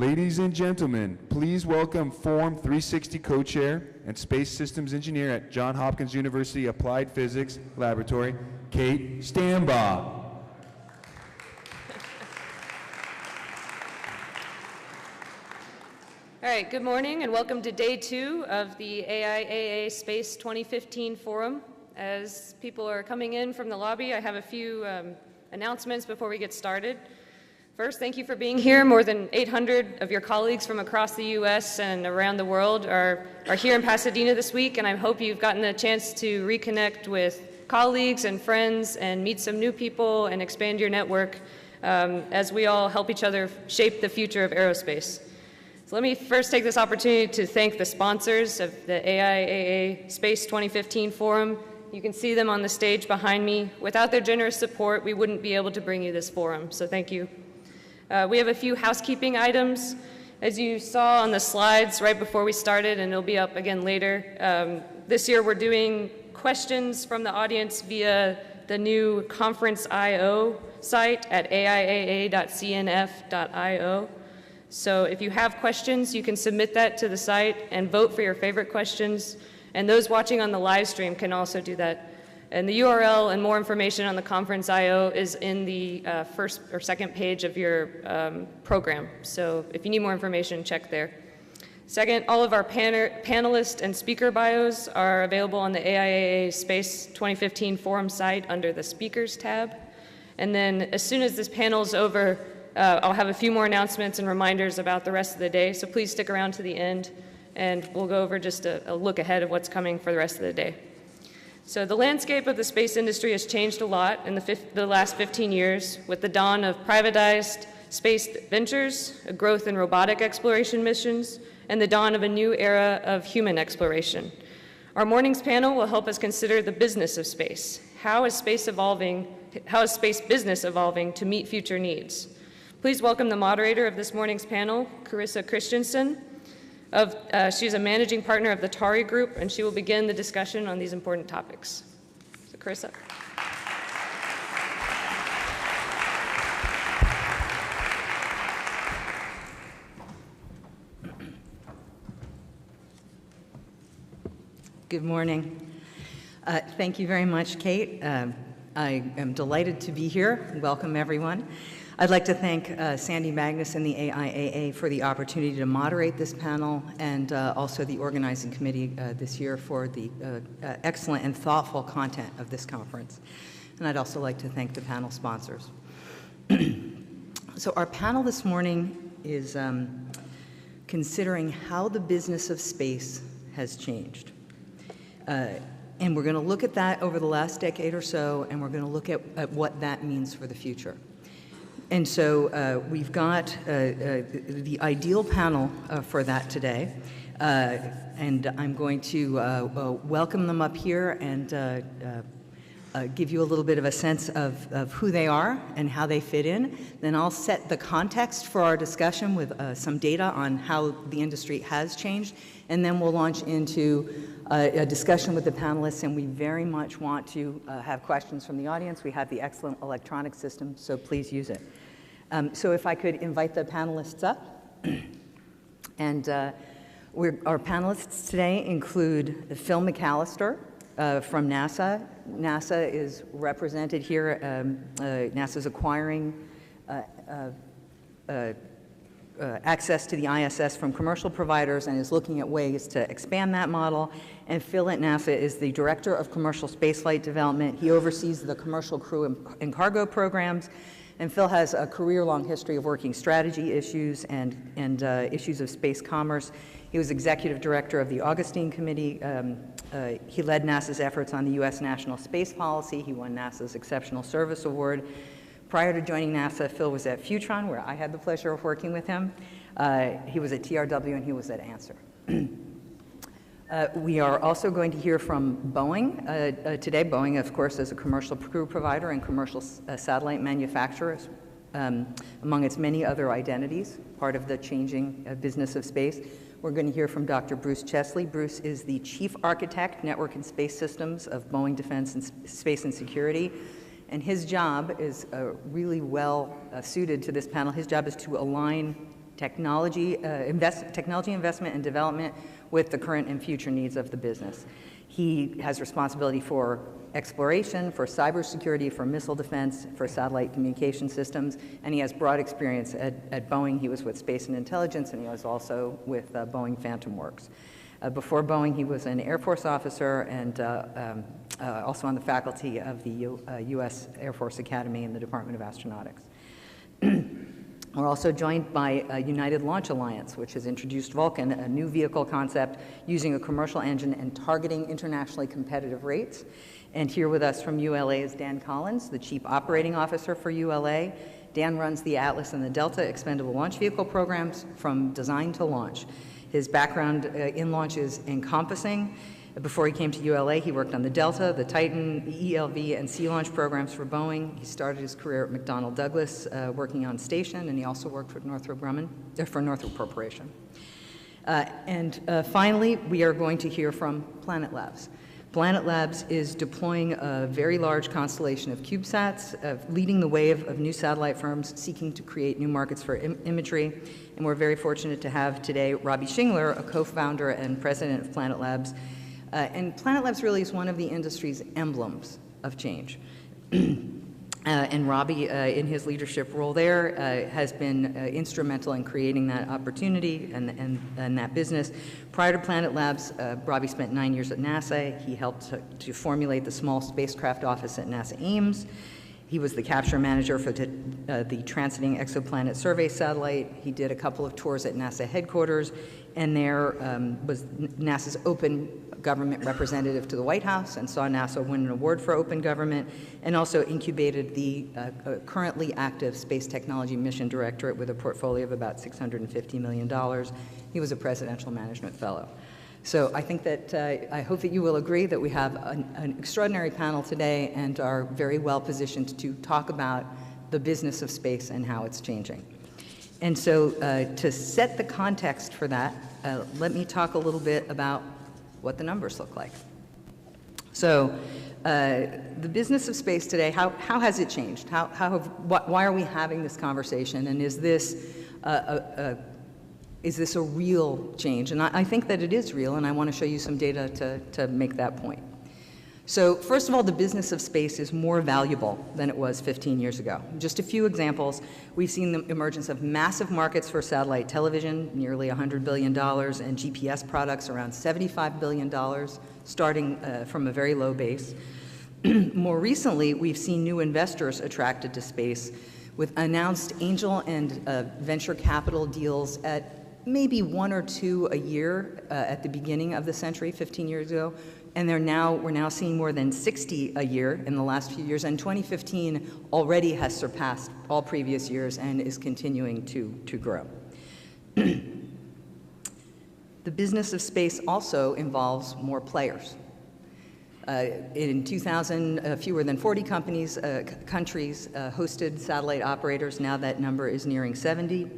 Ladies and gentlemen, please welcome Forum 360 co-chair and space systems engineer at Johns Hopkins University Applied Physics Laboratory, Kate Stambaugh. All right, good morning and welcome to day 2 of the AIAA Space 2015 Forum. As people are coming in from the lobby, I have a few announcements before we get started. First, thank you for being here. More than 800 of your colleagues from across the US and around the world are here in Pasadena this week, and I hope you've gotten a chance to reconnect with colleagues and friends and meet some new people and expand your network as we all help each other shape the future of aerospace. So let me first take this opportunity to thank the sponsors of the AIAA Space 2015 Forum. You can see them on the stage behind me. Without their generous support, we wouldn't be able to bring you this forum, so thank you. We have a few housekeeping items. As you saw on the slides right before we started, and it'll be up again later, this year we're doing questions from the audience via the new Conference.io site at aiaa.cnf.io. So if you have questions, you can submit that to the site and vote for your favorite questions. And those watching on the live stream can also do that. And the URL and more information on the Conference.io is in the first or second page of your program. So if you need more information, check there. Second, all of our panelists and speaker bios are available on the AIAA Space 2015 Forum site under the Speakers tab. And then as soon as this panel is over, I'll have a few more announcements and reminders about the rest of the day. So please stick around to the end, and we'll go over just a look ahead of what's coming for the rest of the day. So the landscape of the space industry has changed a lot in the last 15 years with the dawn of privatized space ventures, a growth in robotic exploration missions, and the dawn of a new era of human exploration. Our morning's panel will help us consider the business of space. How is space business evolving to meet future needs? Please welcome the moderator of this morning's panel, Carissa Christensen. She's a managing partner of the TARI Group, and she will begin the discussion on these important topics. So, Carissa. Good morning. Thank you very much, Kate. I am delighted to be here. Welcome, everyone. I'd like to thank Sandy Magnus and the AIAA for the opportunity to moderate this panel, and also the organizing committee this year for the excellent and thoughtful content of this conference. And I'd also like to thank the panel sponsors. So our panel this morning is considering how the business of space has changed. And we're going to look at that over the last decade or so, and we're going to look at what that means for the future. And so we've got the ideal panel for that today, and I'm going to welcome them up here and give you a little bit of a sense of who they are and how they fit in. Then I'll set the context for our discussion with some data on how the industry has changed, and then we'll launch into a discussion with the panelists, and we very much want to have questions from the audience. We have the excellent electronic system, so please use it. So if I could invite the panelists up. And our panelists today include Phil McAllister from NASA. NASA is represented here. NASA's acquiring access to the ISS from commercial providers and is looking at ways to expand that model. And Phil at NASA is the Director of Commercial Spaceflight Development. He oversees the commercial crew and cargo programs. And Phil has a career-long history of working strategy issues and issues of space commerce. He was executive director of the Augustine Committee. He led NASA's efforts on the U.S. National Space Policy. He won NASA's Exceptional Service Award. Prior to joining NASA, Phil was at Futron, where I had the pleasure of working with him. He was at TRW, and he was at Answer. We are also going to hear from Boeing today. Boeing, of course, is a commercial crew provider and commercial satellite manufacturer, among its many other identities, part of the changing business of space. We're going to hear from Dr. Bruce Chesley. Bruce is the Chief Architect, Network and Space Systems of Boeing Defense and Space and Security. And his job is really well suited to this panel. His job is to align technology investment and development with the current and future needs of the business. He has responsibility for exploration, for cybersecurity, for missile defense, for satellite communication systems, and he has broad experience at Boeing. He was with Space and Intelligence, and he was also with Boeing Phantom Works. Before Boeing, he was an Air Force officer and also on the faculty of the U.S. Air Force Academy in the Department of Astronautics. We're also joined by United Launch Alliance, which has introduced Vulcan, a new vehicle concept using a commercial engine and targeting internationally competitive rates. And here with us from ULA is Dan Collins, the Chief Operating Officer for ULA. Dan runs the Atlas and the Delta expendable launch vehicle programs from design to launch. His background in launch is encompassing. Before he came to ULA, he worked on the Delta, the Titan, ELV, and Sea Launch programs for Boeing. He started his career at McDonnell Douglas, working on station, and he also worked with Northrop Corporation. Finally, we are going to hear from Planet Labs. Planet Labs is deploying a very large constellation of CubeSats, leading the wave of new satellite firms seeking to create new markets for imagery. And we're very fortunate to have today Robbie Shingler, a co-founder and president of Planet Labs. And Planet Labs really is one of the industry's emblems of change. And Robbie, in his leadership role there, has been instrumental in creating that opportunity and that business. Prior to Planet Labs, Robbie spent 9 years at NASA. He helped to formulate the small spacecraft office at NASA Ames. He was the capture manager for the Transiting Exoplanet Survey satellite. He did a couple of tours at NASA headquarters, and there was NASA's open government representative to the White House and saw NASA win an award for open government, and also incubated the currently active Space Technology Mission Directorate with a portfolio of about $650 million. He was a Presidential Management Fellow. So I think that, I hope that you will agree that we have an extraordinary panel today and are very well positioned to talk about the business of space and how it's changing. And so to set the context for that, let me talk a little bit about what the numbers look like. So the business of space today, how has it changed? Why are we having this conversation? And is this a real change? And I think that it is real, and I want to show you some data to make that point. So first of all, the business of space is more valuable than it was 15 years ago. Just a few examples. We've seen the emergence of massive markets for satellite television, nearly $100 billion, and GPS products around $75 billion, starting from a very low base. More recently, we've seen new investors attracted to space with announced angel and venture capital deals at maybe 1 or 2 a year at the beginning of the century, 15 years ago. And we're now seeing more than 60 a year in the last few years, and 2015 already has surpassed all previous years and is continuing to grow. The business of space also involves more players. In 2000, fewer than 40 countries hosted satellite operators. Now that number is nearing 70.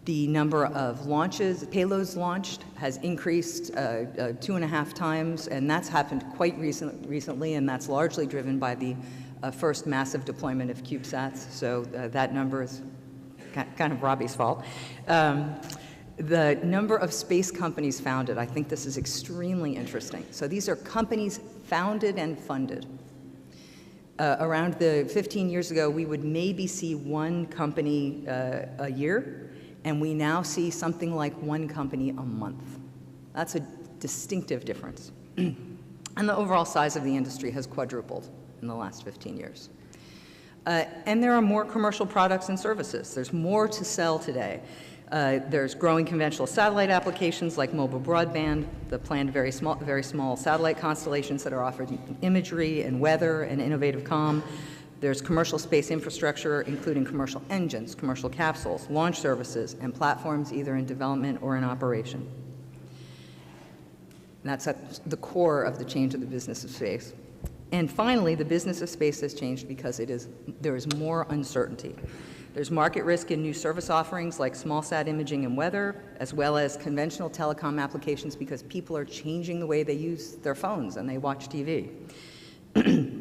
The number of launches, payloads launched, has increased 2.5 times, and that's happened quite recently, and that's largely driven by the first massive deployment of CubeSats, so that number is kind of Robbie's fault. The number of space companies founded, I think this is extremely interesting. So these are companies founded and funded. Around 15 years ago, we would maybe see one company a year, and we now see something like one company a month. That's a distinctive difference. And the overall size of the industry has quadrupled in the last 15 years. And there are more commercial products and services. There's more to sell today. There's growing conventional satellite applications like mobile broadband, the planned very small satellite constellations that are offered imagery and weather and innovative comm. There's commercial space infrastructure, including commercial engines, commercial capsules, launch services, and platforms either in development or in operation. And that's at the core of the change of the business of space. And finally, the business of space has changed because there is more uncertainty. There's market risk in new service offerings like small sat imaging and weather, as well as conventional telecom applications because people are changing the way they use their phones and they watch TV.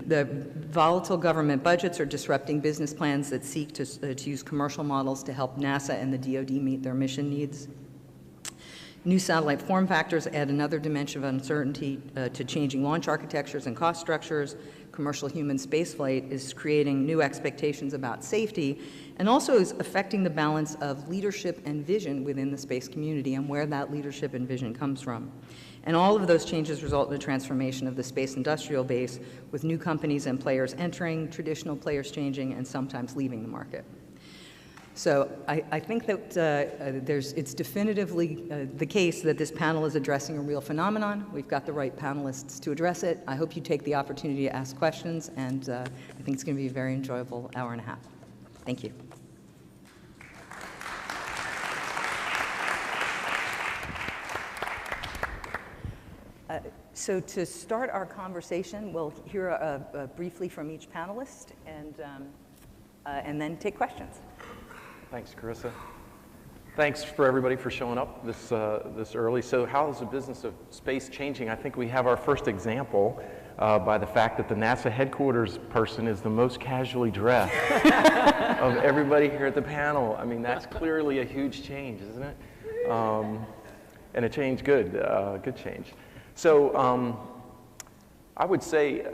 The volatile government budgets are disrupting business plans that seek to use commercial models to help NASA and the DoD meet their mission needs. New satellite form factors add another dimension of uncertainty to changing launch architectures and cost structures. Commercial human spaceflight is creating new expectations about safety and also is affecting the balance of leadership and vision within the space community and where that leadership and vision comes from. And all of those changes result in the transformation of the space industrial base, with new companies and players entering, traditional players changing, and sometimes leaving the market. So I think that it's definitively the case that this panel is addressing a real phenomenon. We've got the right panelists to address it. I hope you take the opportunity to ask questions, and I think it's going to be a very enjoyable hour and a half. Thank you. So to start our conversation, we'll hear briefly from each panelist and then take questions. Thanks, Carissa. Thanks for everybody for showing up this early. So how is the business of space changing? I think we have our first example by the fact that the NASA headquarters person is the most casually dressed of everybody here at the panel. I mean, that's clearly a huge change, isn't it? And a change good change. So I would say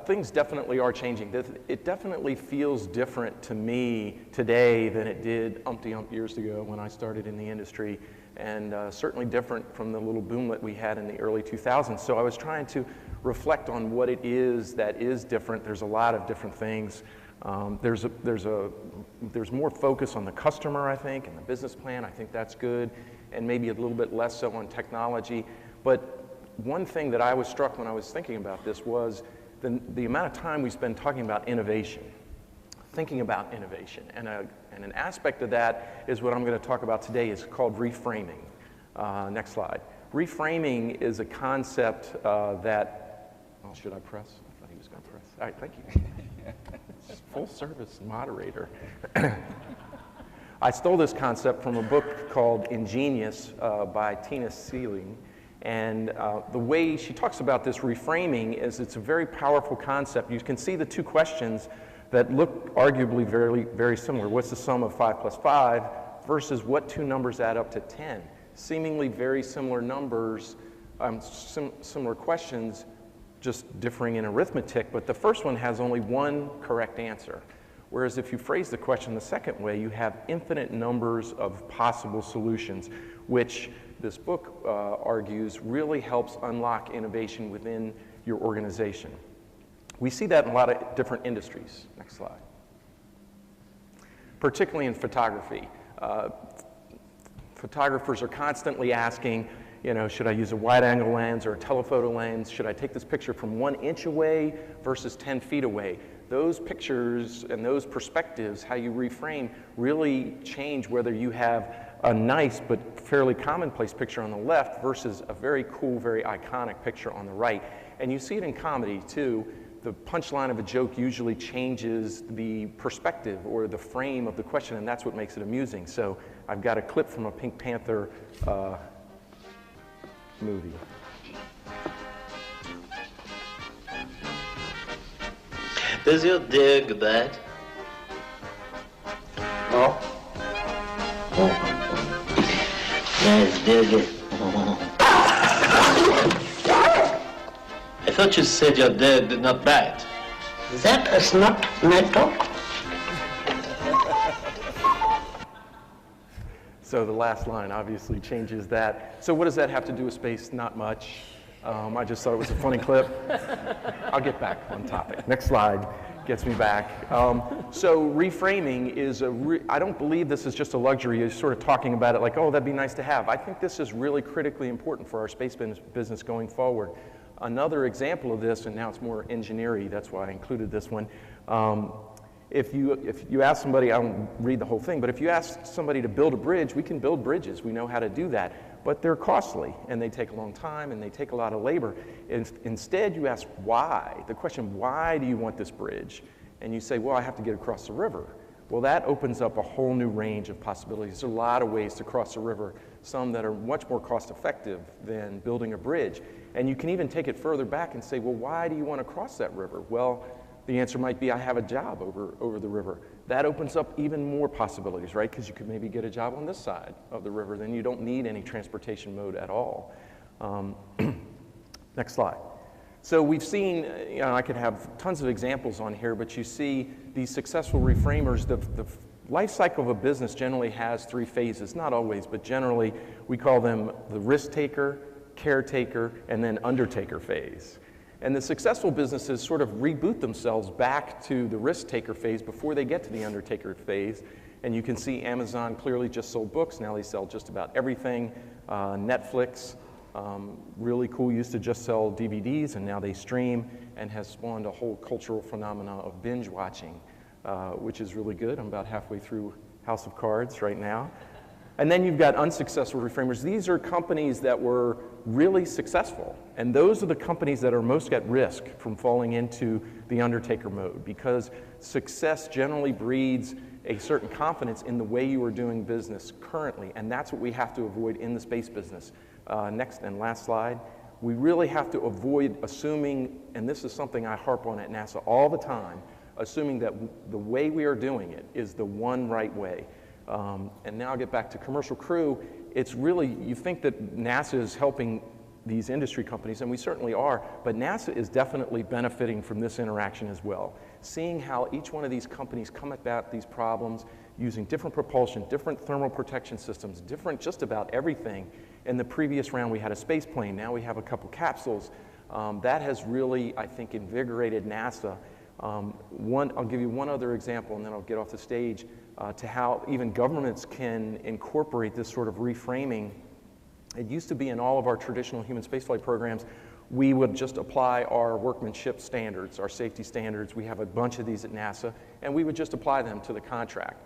things definitely are changing. It definitely feels different to me today than it did umpty-ump years ago when I started in the industry, and certainly different from the little boomlet we had in the early 2000s. So I was trying to reflect on what it is that is different. There's a lot of different things. There's more focus on the customer, I think, and the business plan. I think that's good, and maybe a little bit less so on technology. But one thing that I was struck when I was thinking about this was the amount of time we spend talking about innovation, thinking about innovation. And an aspect of that is what I'm going to talk about today is called reframing. Next slide. Reframing is a concept that, oh, should I press? I thought he was going to press. All right, thank you. Full service moderator. I stole this concept from a book called Ingenious by Tina Seelig. And the way she talks about this reframing is it's a very powerful concept. You can see the two questions that look arguably very, very similar. What's the sum of 5 plus 5 versus what two numbers add up to 10? Seemingly very similar numbers, similar questions, just differing in arithmetic, but the first one has only one correct answer. Whereas if you phrase the question the second way, you have infinite numbers of possible solutions, which this book argues really helps unlock innovation within your organization. We see that in a lot of different industries. Next slide. Particularly in photography. Photographers are constantly asking, you know, should I use a wide-angle lens or a telephoto lens? Should I take this picture from 1 inch away versus 10 feet away? Those pictures and those perspectives, how you reframe, really change whether you have a nice but fairly commonplace picture on the left versus a very cool, very iconic picture on the right. And you see it in comedy too. The punchline of a joke usually changes the perspective or the frame of the question, and that's what makes it amusing. So I've got a clip from a Pink Panther movie. Does your dig that? No. Oh. Yes, dig it. I thought you said your dad did not bite. That is not metal. So the last line obviously changes that. So what does that have to do with space? Not much. I just thought it was a funny clip. I'll get back on topic. Next slide gets me back. So reframing is I don't believe this is just a luxury. You're sort of talking about it like, oh, that'd be nice to have. I think this is really critically important for our space business going forward. Another example of this, and now it's more engineering, that's why I included this one. If you ask somebody, I won't read the whole thing, but if you ask somebody to build a bridge, we can build bridges. We know how to do that. But they're costly, and they take a long time, and they take a lot of labor. Instead, you ask why. The question, why do you want this bridge? And you say, well, I have to get across the river. Well, that opens up a whole new range of possibilities. There's a lot of ways to cross the river, some that are much more cost-effective than building a bridge. And you can even take it further back and say, well, why do you want to cross that river? Well, The answer might be, I have a job over the river. That opens up even more possibilities, right? Because you could maybe get a job on this side of the river, then you don't need any transportation mode at all. Next slide. So we've seen, I could have tons of examples on here, but you see these successful reframers, the life cycle of a business generally has 3 phases, not always, but generally we call them the risk taker, caretaker, and then undertaker phase. And the successful businesses sort of reboot themselves back to the risk taker phase before they get to the undertaker phase. And you can see Amazon clearly just sold books. Now they sell just about everything. Netflix, really cool, used to just sell DVDs, and now they stream, and has spawned a whole cultural phenomena of binge watching, which is really good. I'm about halfway through House of Cards right now. And then you've got unsuccessful reframers. These are companies that were really successful, and those are the companies that are most at risk from falling into the undertaker mode, because success generally breeds a certain confidence in the way you are doing business currently, and that's what we have to avoid in the space business. Next and last slide. We really have to avoid assuming, and this is something I harp on at NASA all the time, assuming that the way we are doing it is the one right way. And now I'll get back to Commercial Crew. It's really, you think that NASA is helping these industry companies, and we certainly are, but NASA is definitely benefiting from this interaction as well. Seeing how each one of these companies come about these problems using different propulsion, different thermal protection systems, different just about everything. In the previous round we had a space plane, now we have a couple capsules. That has really, I think, invigorated NASA. I'll give you one other example and then I'll get off the stage, to how even governments can incorporate this sort of reframing. It used to be in all of our traditional human spaceflight programs, we would just apply our workmanship standards, our safety standards. We have a bunch of these at NASA, and we would just apply them to the contract.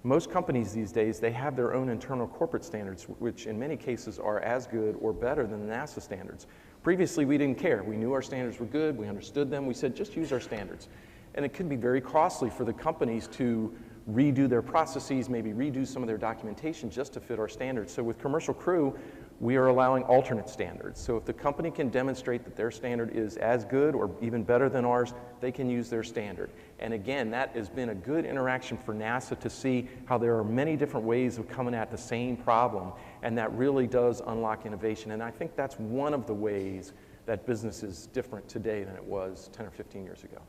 Most companies these days, they have their own internal corporate standards, which in many cases are as good or better than the NASA standards. Previously, we didn't care. We knew our standards were good, we understood them, we said just use our standards. And it can be very costly for the companies to redo their processes, maybe redo some of their documentation just to fit our standards. So with Commercial Crew, we are allowing alternate standards. So if the company can demonstrate that their standard is as good or even better than ours, they can use their standard. And again, that has been a good interaction for NASA to see how there are many different ways of coming at the same problem, and that really does unlock innovation. And I think that's one of the ways that business is different today than it was 10 or 15 years ago.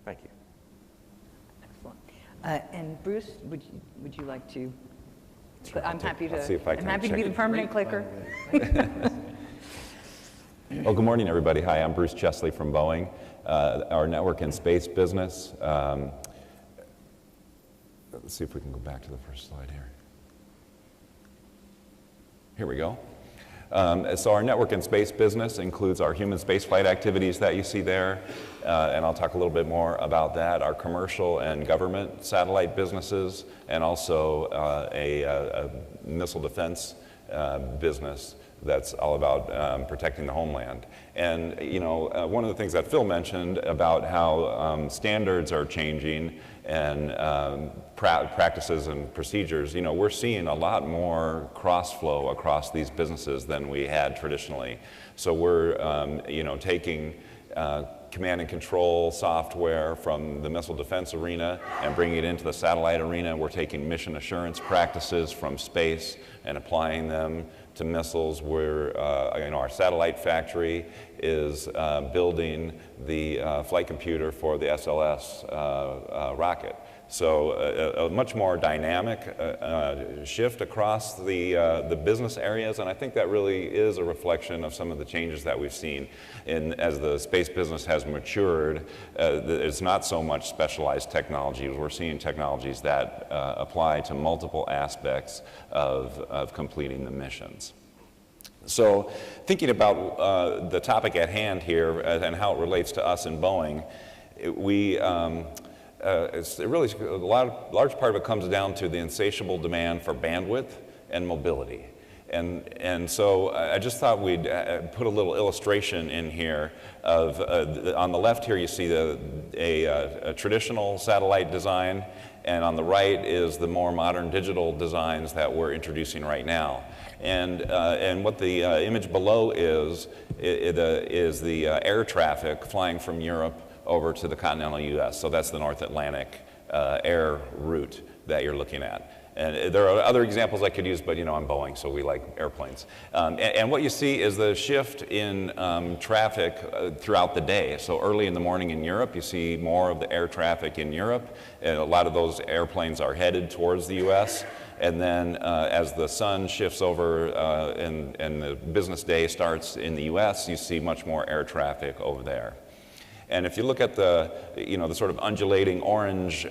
Thank you. Excellent. And Bruce, would you like to? Sure, I'm happy to. I'll see if I can I'm happy to be the permanent clicker. Well, good morning, everybody. Hi, I'm Bruce Chesley from Boeing, our network and space business. Let's see if we can go back to the first slide here. Here we go. So our network and space business includes our human spaceflight activities that you see there, and I'll talk a little bit more about that, our commercial and government satellite businesses, and also a missile defense business that's all about protecting the homeland. And one of the things that Phil mentioned about how standards are changing and practices and procedures, we're seeing a lot more cross-flow across these businesses than we had traditionally. So we're taking command and control software from the missile defense arena and bringing it into the satellite arena. We're taking mission assurance practices from space and applying them to missiles. We're, our satellite factory is building the flight computer for the SLS rocket. So a much more dynamic shift across the business areas, and I think that really is a reflection of some of the changes that we've seen. As the space business has matured, it's not so much specialized technologies. We're seeing technologies that apply to multiple aspects of completing the missions. So thinking about the topic at hand here and how it relates to us in Boeing, it's really a large part of it comes down to the insatiable demand for bandwidth and mobility. And so I just thought we'd put a little illustration in here of, on the left here you see a traditional satellite design, and on the right is the more modern digital designs that we're introducing right now. And what the image below is the air traffic flying from Europe over to the continental US. So that's the North Atlantic air route that you're looking at. And there are other examples I could use, but I'm Boeing, so we like airplanes. And what you see is the shift in traffic throughout the day. So early in the morning in Europe, you see more of the air traffic in Europe, and a lot of those airplanes are headed towards the US. And then as the sun shifts over and the business day starts in the US, you see much more air traffic over there. And if you look at the sort of undulating orange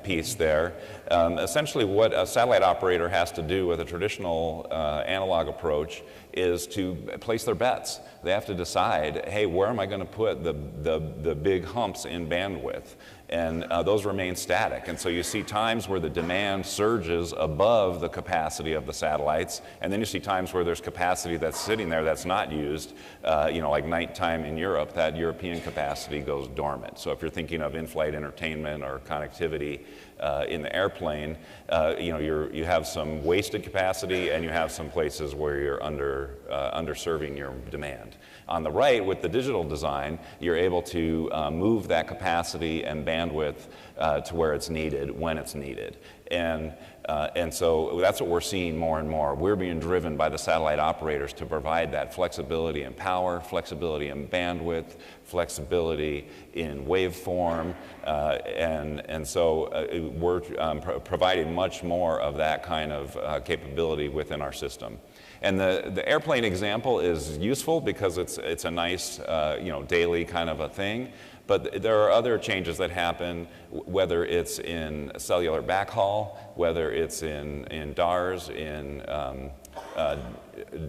piece there, essentially what a satellite operator has to do with a traditional analog approach is to place their bets. They have to decide, hey, where am I going to put the big humps in bandwidth? And those remain static. And so you see times where the demand surges above the capacity of the satellites, and then you see times where there's capacity that's sitting there that's not used, like nighttime in Europe, that European capacity goes dormant. So if you're thinking of in-flight entertainment or connectivity in the airplane, you have some wasted capacity and you have some places where you're underserving your demand. On the right, with the digital design, you're able to move that capacity and bandwidth to where it's needed, when it's needed. And so that's what we're seeing more and more. We're being driven by the satellite operators to provide that flexibility in power, flexibility in bandwidth, flexibility in waveform, and so we're providing much more of that kind of capability within our system. And the airplane example is useful because it's a nice, daily kind of a thing. But there are other changes that happen, whether it's in cellular backhaul, whether it's in DARS, in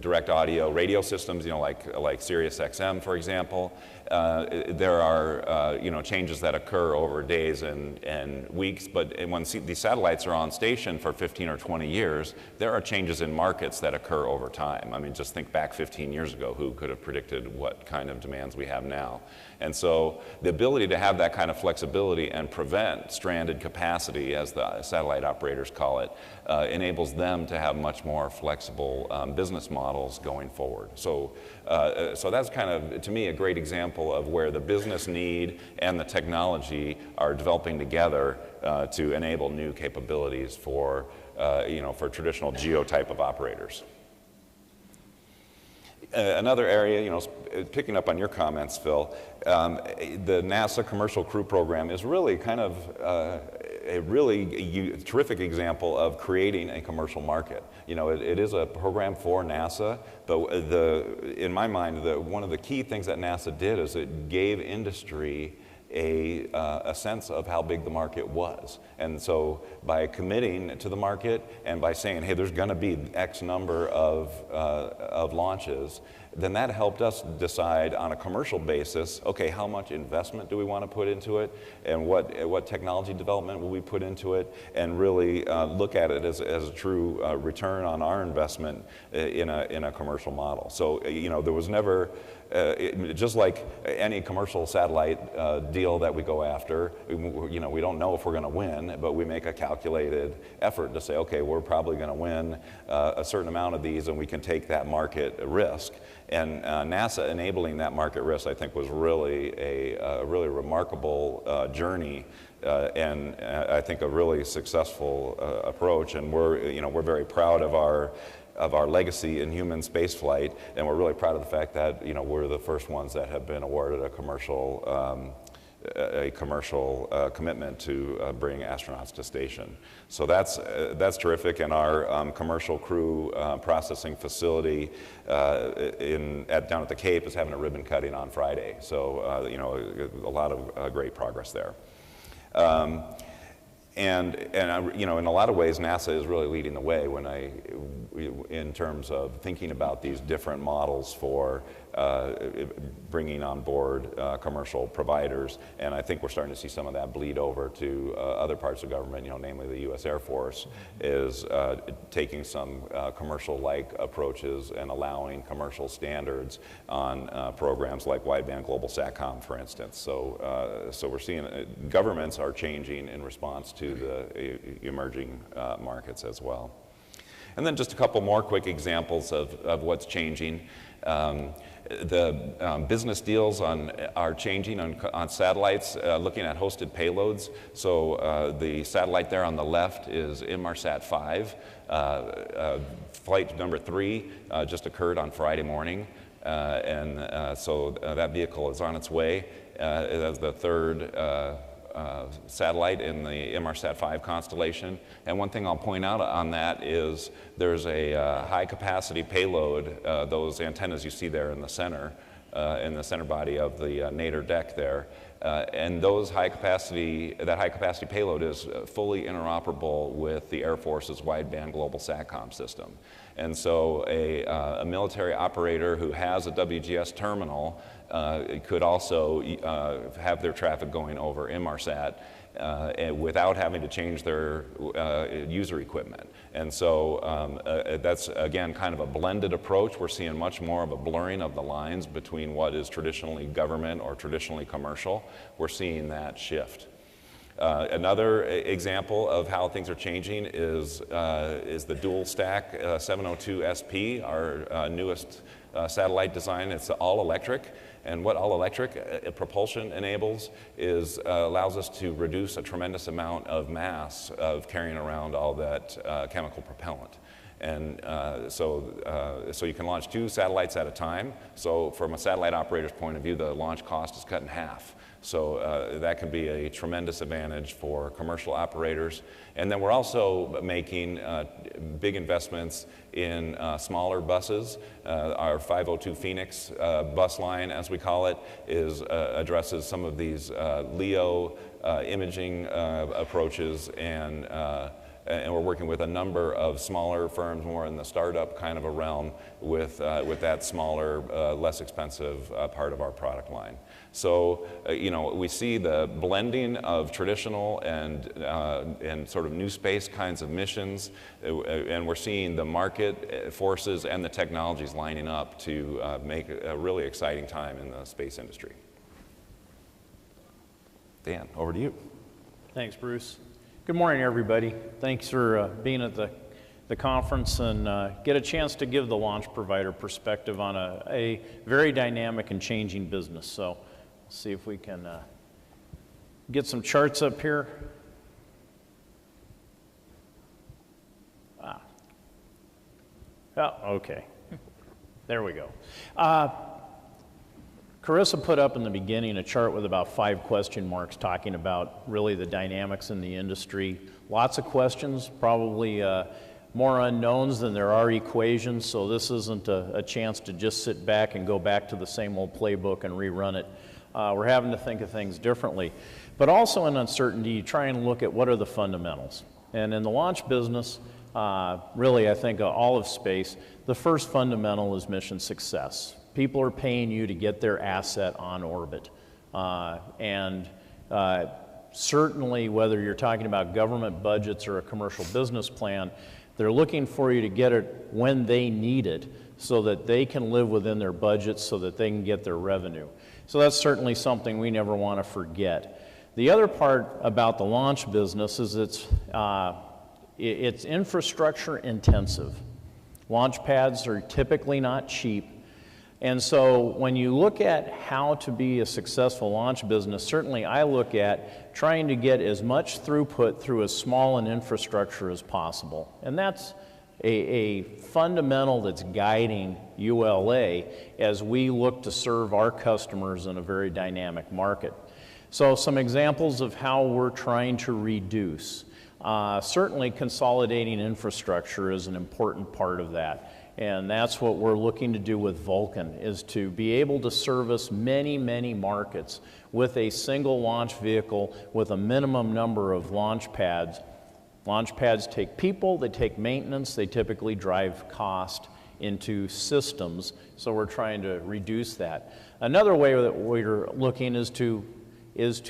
direct audio radio systems, like Sirius XM, for example. There are changes that occur over days and weeks, but when these satellites are on station for 15 or 20 years, there are changes in markets that occur over time. I mean, just think back 15 years ago, who could have predicted what kind of demands we have now? And so the ability to have that kind of flexibility and prevent stranded capacity, as the satellite operators call it, enables them to have much more flexible business models going forward. So that's kind of, to me, a great example of where the business need and the technology are developing together to enable new capabilities for traditional geo type of operators. Another area, picking up on your comments, Phil, the NASA Commercial Crew Program is really kind of a really terrific example of creating a commercial market. It is a program for NASA, but in my mind, one of the key things that NASA did is it gave industry a sense of how big the market was. And so by committing to the market and by saying, hey, there's going to be X number of launches, then that helped us decide on a commercial basis, okay, how much investment do we want to put into it, and what technology development will we put into it, and really look at it as a true return on our investment in a commercial model. So there was never just like any commercial satellite deal that we go after, we don't know if we're going to win, but we make a calculated effort to say, okay, we're probably going to win a certain amount of these, and we can take that market risk. And NASA enabling that market risk, I think, was really a really remarkable journey, and I think a really successful approach. And we're very proud of our legacy in human spaceflight, and we're really proud of the fact that we're the first ones that have been awarded a commercial commitment to bring astronauts to station. So that's terrific, and our commercial crew processing facility down at the Cape is having a ribbon cutting on Friday. So a lot of great progress there. And in a lot of ways, NASA is really leading the way in terms of thinking about these different models for bringing on board commercial providers. And I think we're starting to see some of that bleed over to other parts of government, namely the U.S. Air Force is taking some commercial-like approaches and allowing commercial standards on programs like wideband global SATCOM, for instance. So we're seeing governments are changing in response to the emerging markets as well. And then just a couple more quick examples of what's changing. The business deals are changing on satellites, looking at hosted payloads. So the satellite there on the left is Inmarsat 5. Flight number 3 just occurred on Friday morning. So that vehicle is on its way as the third satellite in the Inmarsat 5 constellation. And one thing I'll point out on that is there's a high capacity payload, those antennas you see there in the center body of the nadir deck there. And that high capacity payload is fully interoperable with the Air Force's wideband global SATCOM system. And so a military operator who has a WGS terminal could also have their traffic going over Inmarsat without having to change their user equipment. And so that's, again, kind of a blended approach. We're seeing much more of a blurring of the lines between what is traditionally government or traditionally commercial. We're seeing that shift. Another example of how things are changing is the dual stack 702 SP, our newest satellite design. It's all electric. And what all electric propulsion enables is allows us to reduce a tremendous amount of mass of carrying around all that chemical propellant. And so you can launch 2 satellites at a time. So from a satellite operator's point of view, the launch cost is cut in half. So that can be a tremendous advantage for commercial operators. And then we're also making big investments in smaller buses. Our 502 Phoenix bus line, as we call it, addresses some of these LEO imaging approaches, and we're working with a number of smaller firms, more in the startup kind of a realm, with that smaller, less expensive part of our product line. So, we see the blending of traditional and sort of new space kinds of missions, and we're seeing the market forces and the technologies lining up to make a really exciting time in the space industry. Dan, over to you. Thanks, Bruce. Good morning, everybody. Thanks for being at the conference and get a chance to give the launch provider perspective on a very dynamic and changing business. So let's see if we can get some charts up here. Oh, okay. There we go. Carissa put up in the beginning a chart with about 5 question marks talking about really the dynamics in the industry. Lots of questions, probably more unknowns than there are equations, so this isn't a chance to just sit back and go back to the same old playbook and rerun it. We're having to think of things differently. But also in uncertainty, you try and look at what are the fundamentals. And in the launch business, really I think all of space, the first fundamental is mission success. People are paying you to get their asset on orbit. Certainly, whether you're talking about government budgets or a commercial business plan, they're looking for you to get it when they need it so that they can live within their budgets so that they can get their revenue. So that's certainly something we never want to forget. The other part about the launch business is it's infrastructure intensive. Launch pads are typically not cheap. And so when you look at how to be a successful launch business, certainly I look at trying to get as much throughput through as small an infrastructure as possible. And that's a fundamental that's guiding ULA as we look to serve our customers in a very dynamic market. So some examples of how we're trying to reduce. Certainly consolidating infrastructure is an important part of that. And that's what we're looking to do with Vulcan, is to be able to service many, many markets with a single launch vehicle with a minimum number of launch pads. Launch pads take people, they take maintenance, they typically drive cost into systems, so we're trying to reduce that. Another way that we're looking is to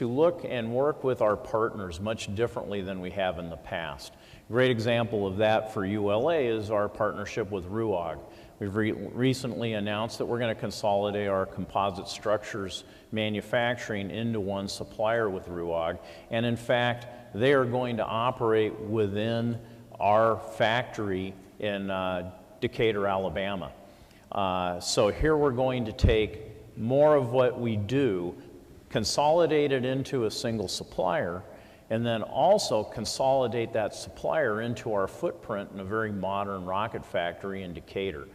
look and work with our partners much differently than we have in the past. A great example of that for ULA is our partnership with RUAG. We've recently announced that we're going to consolidate our composite structures manufacturing into one supplier with RUAG, and in fact, they are going to operate within our factory in Decatur, Alabama. So here we're going to take more of what we do, consolidate it into a single supplier, and then also consolidate that supplier into our footprint in a very modern rocket factory in Decatur.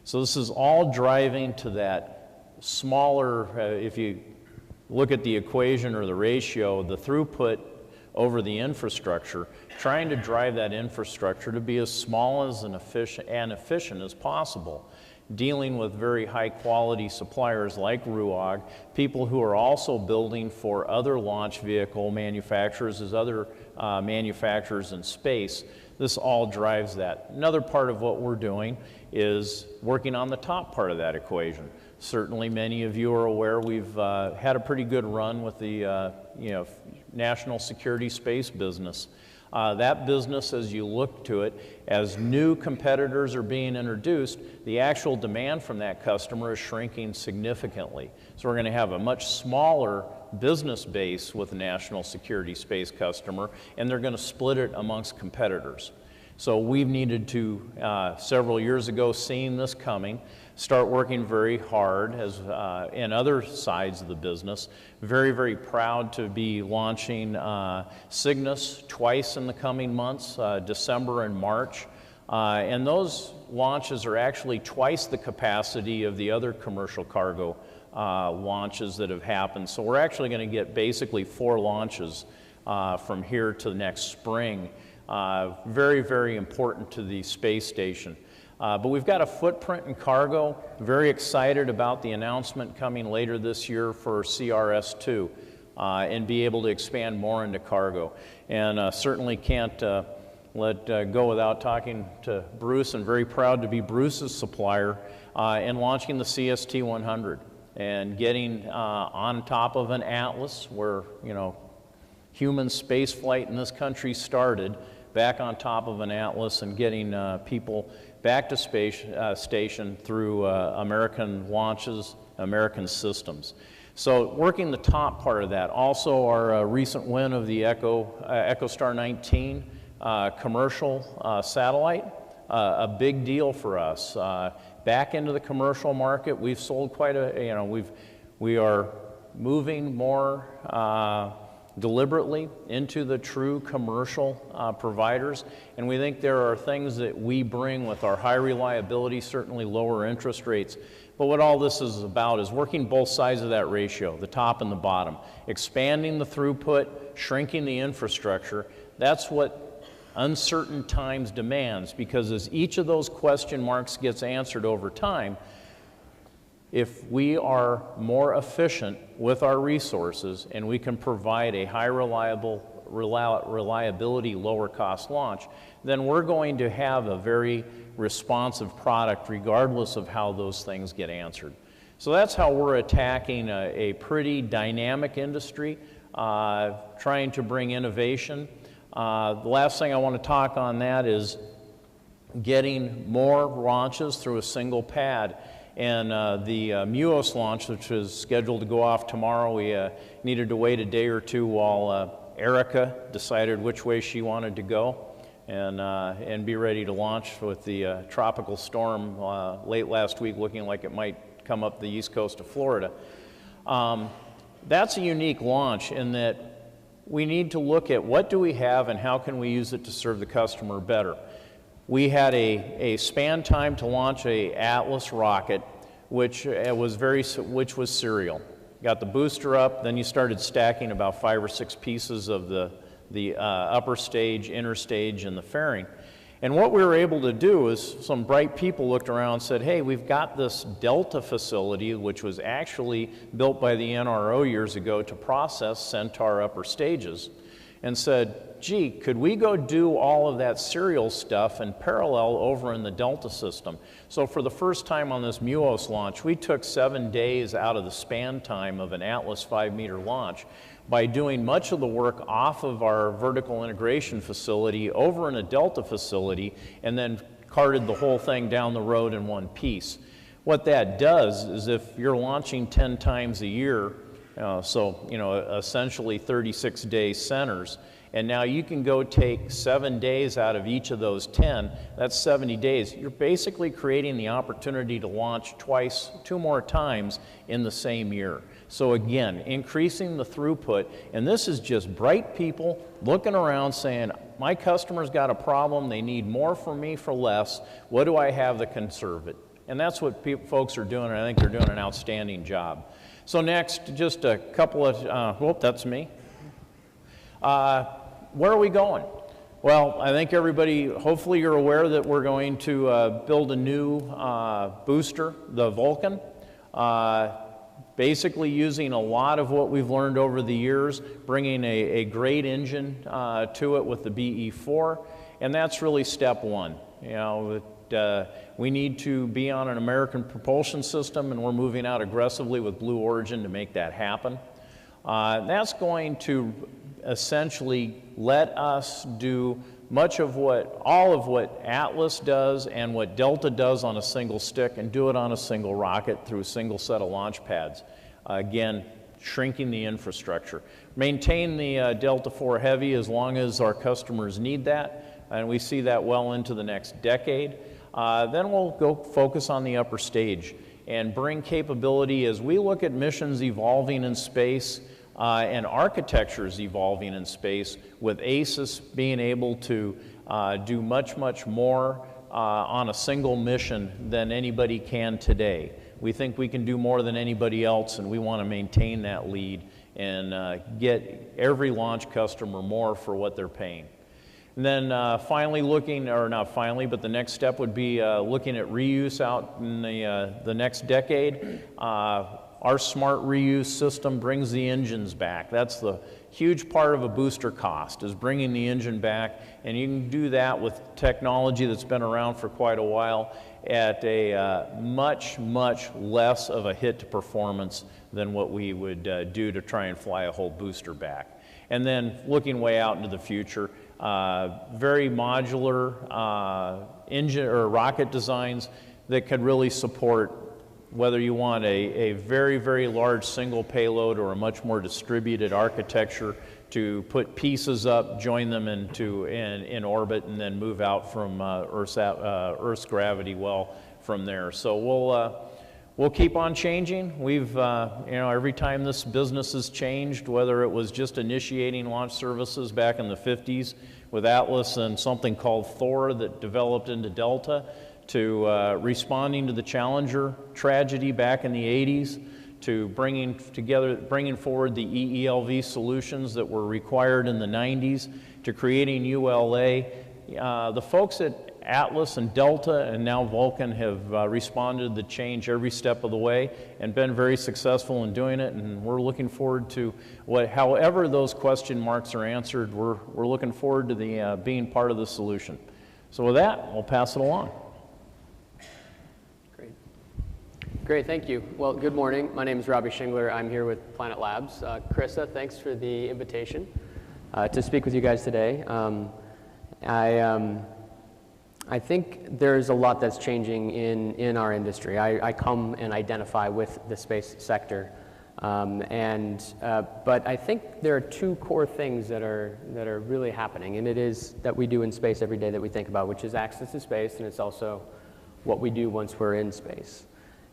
So this is all driving to that smaller, if you look at the equation or the ratio, the throughput over the infrastructure, trying to drive that infrastructure to be as small as and efficient as possible, dealing with very high quality suppliers like RUAG, people who are also building for other launch vehicle manufacturers as other manufacturers in space. This all drives that. Another part of what we're doing is working on the top part of that equation. Certainly many of you are aware we've had a pretty good run with the national security space business. That business, as you look to it, as new competitors are being introduced, the actual demand from that customer is shrinking significantly. So we're going to have a much smaller business base with a national security space customer, and they're going to split it amongst competitors. So we've needed to, several years ago, seeing this coming, start working very hard as in other sides of the business. Very, very proud to be launching Cygnus twice in the coming months, December and March. And those launches are actually twice the capacity of the other commercial cargo launches that have happened. So we're actually going to get basically 4 launches from here to next spring. Very, very important to the space station. But we've got a footprint in cargo. Very excited about the announcement coming later this year for CRS-2 and be able to expand more into cargo. And certainly can't let go without talking to Bruce, and very proud to be Bruce's supplier in launching the CST-100 and getting on top of an Atlas where, human space flight in this country started, back on top of an Atlas and getting people back to space station through American launches, American systems. So working the top part of that. Also our recent win of the EchoStar 19 commercial satellite, a big deal for us. Back into the commercial market, we've sold quite a, we are moving more deliberately into the true commercial providers, and we think there are things that we bring with our high reliability, certainly lower interest rates. But what all this is about is working both sides of that ratio, the top and the bottom, expanding the throughput, shrinking the infrastructure. That's what uncertain times demands, because as each of those question marks gets answered over time, if we are more efficient with our resources and we can provide a high reliability, lower cost launch, then we're going to have a very responsive product regardless of how those things get answered. So that's how we're attacking a pretty dynamic industry, trying to bring innovation. The last thing I want to talk on that is getting more launches through a single pad. And the MUOS launch, which is scheduled to go off tomorrow, we needed to wait a day or two while Erica decided which way she wanted to go and be ready to launch with the tropical storm late last week looking like it might come up the east coast of Florida. That's a unique launch in that we need to look at what do we have and how can we use it to serve the customer better. We had a span time to launch a Atlas rocket, which was serial. Got the booster up, then you started stacking about 5 or 6 pieces of the upper stage, inner stage, and the fairing. And what we were able to do is some bright people looked around and said, hey, we've got this Delta facility, which was actually built by the NRO years ago to process Centaur upper stages, and said, gee, could we go do all of that serial stuff in parallel over in the Delta system? So for the first time on this MUOS launch, we took 7 days out of the span time of an Atlas 5-meter launch by doing much of the work off of our vertical integration facility over in a Delta facility and then carted the whole thing down the road in one piece. What that does is if you're launching 10 times a year, essentially 36-day centers, And now you can go take 7 days out of each of those 10, that's 70 days. You're basically creating the opportunity to launch twice, 2 more times in the same year. So again, increasing the throughput, and this is just bright people looking around saying, my customer's got a problem, they need more from me for less, what do I have that can serve it? And that's what folks are doing, and I think they're doing an outstanding job. So next, just a couple of, that's me. Where are we going? Well, I think everybody, hopefully you're aware that we're going to build a new booster, the Vulcan, basically using a lot of what we've learned over the years, bringing a great engine to it with the BE4, and that's really step one. You know, we need to be on an American propulsion system, and we're moving out aggressively with Blue Origin to make that happen. That's going to essentially let us do all of what Atlas does and what Delta does on a single stick, and do it on a single rocket through a single set of launch pads. Again, shrinking the infrastructure. Maintain the Delta IV Heavy as long as our customers need that, and we see that well into the next decade. Then we'll go focus on the upper stage and bring capability as we look at missions evolving in space and architectures evolving in space, with ACES being able to do much, much more on a single mission than anybody can today. We think we can do more than anybody else, and we want to maintain that lead and get every launch customer more for what they're paying. And then finally looking, or not finally, but the next step would be looking at reuse out in the next decade. Our smart reuse system brings the engines back. That's the huge part of a booster cost, is bringing the engine back, and you can do that with technology that's been around for quite a while at a much, much less of a hit to performance than what we would do to try and fly a whole booster back. And then looking way out into the future, very modular engine or rocket designs that could really support whether you want a very, very large single payload or a much more distributed architecture to put pieces up, join them in orbit, and then move out from Earth's gravity well from there. So we'll keep on changing. We've, every time this business has changed, whether it was just initiating launch services back in the 50s with Atlas and something called Thor that developed into Delta, to responding to the Challenger tragedy back in the 80s, to bringing forward the EELV solutions that were required in the 90s, to creating ULA. The folks at Atlas and Delta and now Vulcan have responded to the change every step of the way and been very successful in doing it, and we're looking forward to however those question marks are answered, we're looking forward to the being part of the solution. So with that, I'll pass it along. Great, thank you. Well, good morning. My name is Robbie Shingler. I'm here with Planet Labs. Carissa, thanks for the invitation to speak with you guys today. I think there's a lot that's changing in our industry. I come and identify with the space sector, but I think there are 2 core things that are really happening, and it is that we do in space every day that we think about, which is access to space, and it's also what we do once we're in space.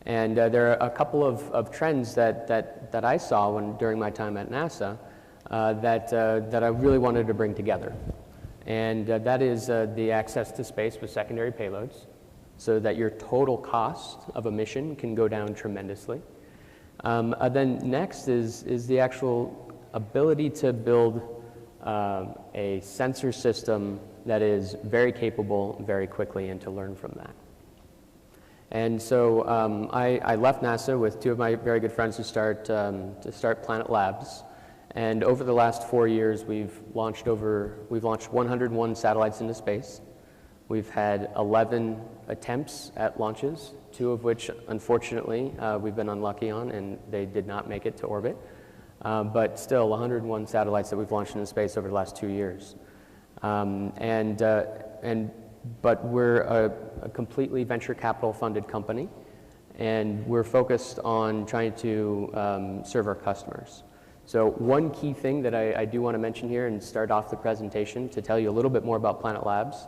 And there are a couple of trends that I saw during my time at NASA that I really wanted to bring together. And that is the access to space with secondary payloads, so that your total cost of a mission can go down tremendously. Then next is the actual ability to build a sensor system that is very capable very quickly, and to learn from that. And so I left NASA with 2 of my very good friends to start Planet Labs. And over the last 4 years, we've launched 101 satellites into space. We've had 11 attempts at launches, 2 of which, unfortunately, we've been unlucky on, and they did not make it to orbit. But still, 101 satellites that we've launched into space over the last 2 years. But we're a completely venture capital funded company, and we're focused on trying to serve our customers. So one key thing that I do want to mention here and start off the presentation to tell you a little bit more about Planet Labs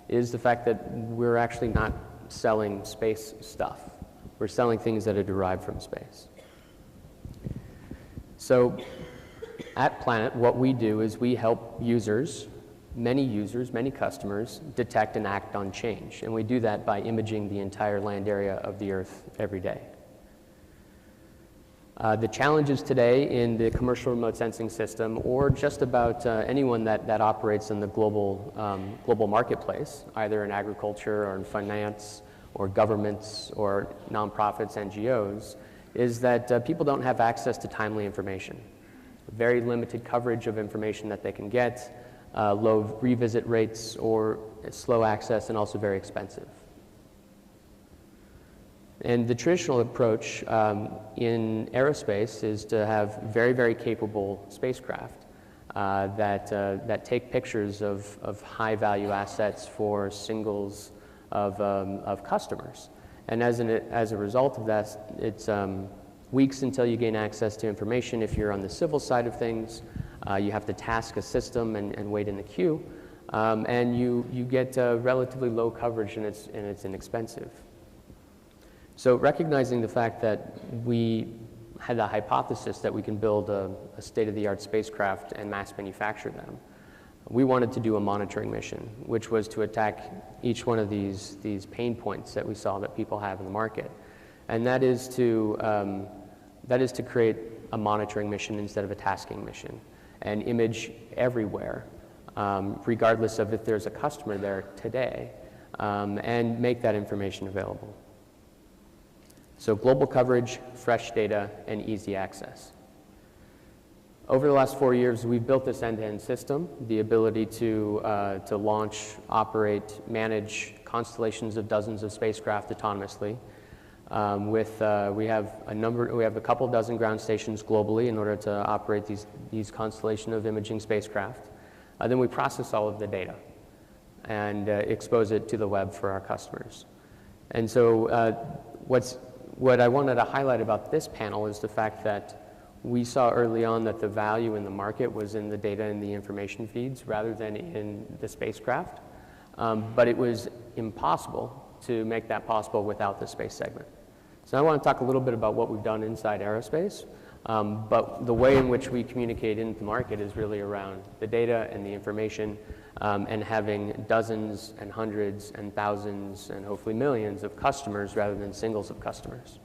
is the fact that we're actually not selling space stuff. We're selling things that are derived from space. So at Planet, what we do is we help users, many customers, detect and act on change. And we do that by imaging the entire land area of the Earth every day. The challenges today in the commercial remote sensing system, or just about anyone that operates in the global marketplace, either in agriculture or in finance or governments or nonprofits, NGOs, is that people don't have access to timely information. Very limited coverage of information that they can get, low revisit rates or slow access, and also very expensive. And the traditional approach in aerospace is to have very capable spacecraft that take pictures of high-value assets for singles of customers. And as a result of that, it's weeks until you gain access to information. If you're on the civil side of things, you have to task a system and wait in the queue, and you get relatively low coverage, and it's inexpensive. So recognizing the fact that we had a hypothesis that we can build a state-of-the-art spacecraft and mass manufacture them, we wanted to do a monitoring mission, which was to attack each one of these pain points that we saw that people have in the market. And that is to create a monitoring mission instead of a tasking mission, and image everywhere, regardless of if there's a customer there today, and make that information available. So global coverage, fresh data, and easy access. Over the last 4 years, we've built this end-to-end system, the ability to launch, operate, manage constellations of dozens of spacecraft autonomously. We have a couple dozen ground stations globally in order to operate these constellation of imaging spacecraft. Then we process all of the data and expose it to the web for our customers. And so what I wanted to highlight about this panel is the fact that we saw early on that the value in the market was in the data and the information feeds rather than in the spacecraft. But it was impossible to make that possible without the space segment. So I want to talk a little bit about what we've done inside aerospace. But the way in which we communicate into the market is really around the data and the information, and having dozens and hundreds and thousands and hopefully millions of customers rather than singles of customers.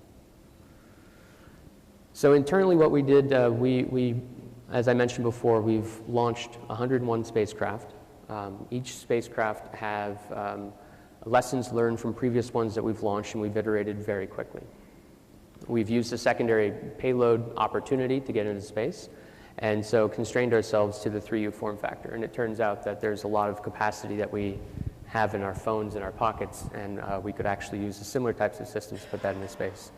So internally what we did, as I mentioned before, we've launched 101 spacecraft. Each spacecraft have lessons learned from previous ones that we've launched, and we've iterated very quickly. We've used a secondary payload opportunity to get into space, and so constrained ourselves to the 3U form factor. And it turns out that there's a lot of capacity that we have in our phones, in our pockets, and we could actually use the similar types of systems to put that into space.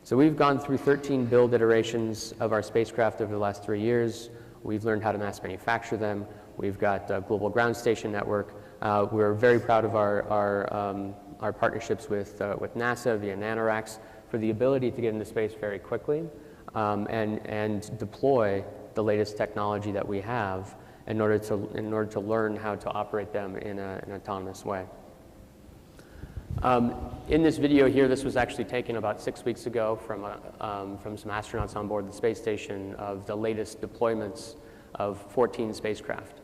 So we've gone through 13 build iterations of our spacecraft over the last 3 years. We've learned how to mass manufacture them. We've got a global ground station network. We're very proud of our partnerships with NASA via NanoRacks for the ability to get into space very quickly and deploy the latest technology that we have in order to learn how to operate them in an autonomous way. In this video here, this was actually taken about 6 weeks ago from some astronauts on board the space station of the latest deployments of 14 spacecraft.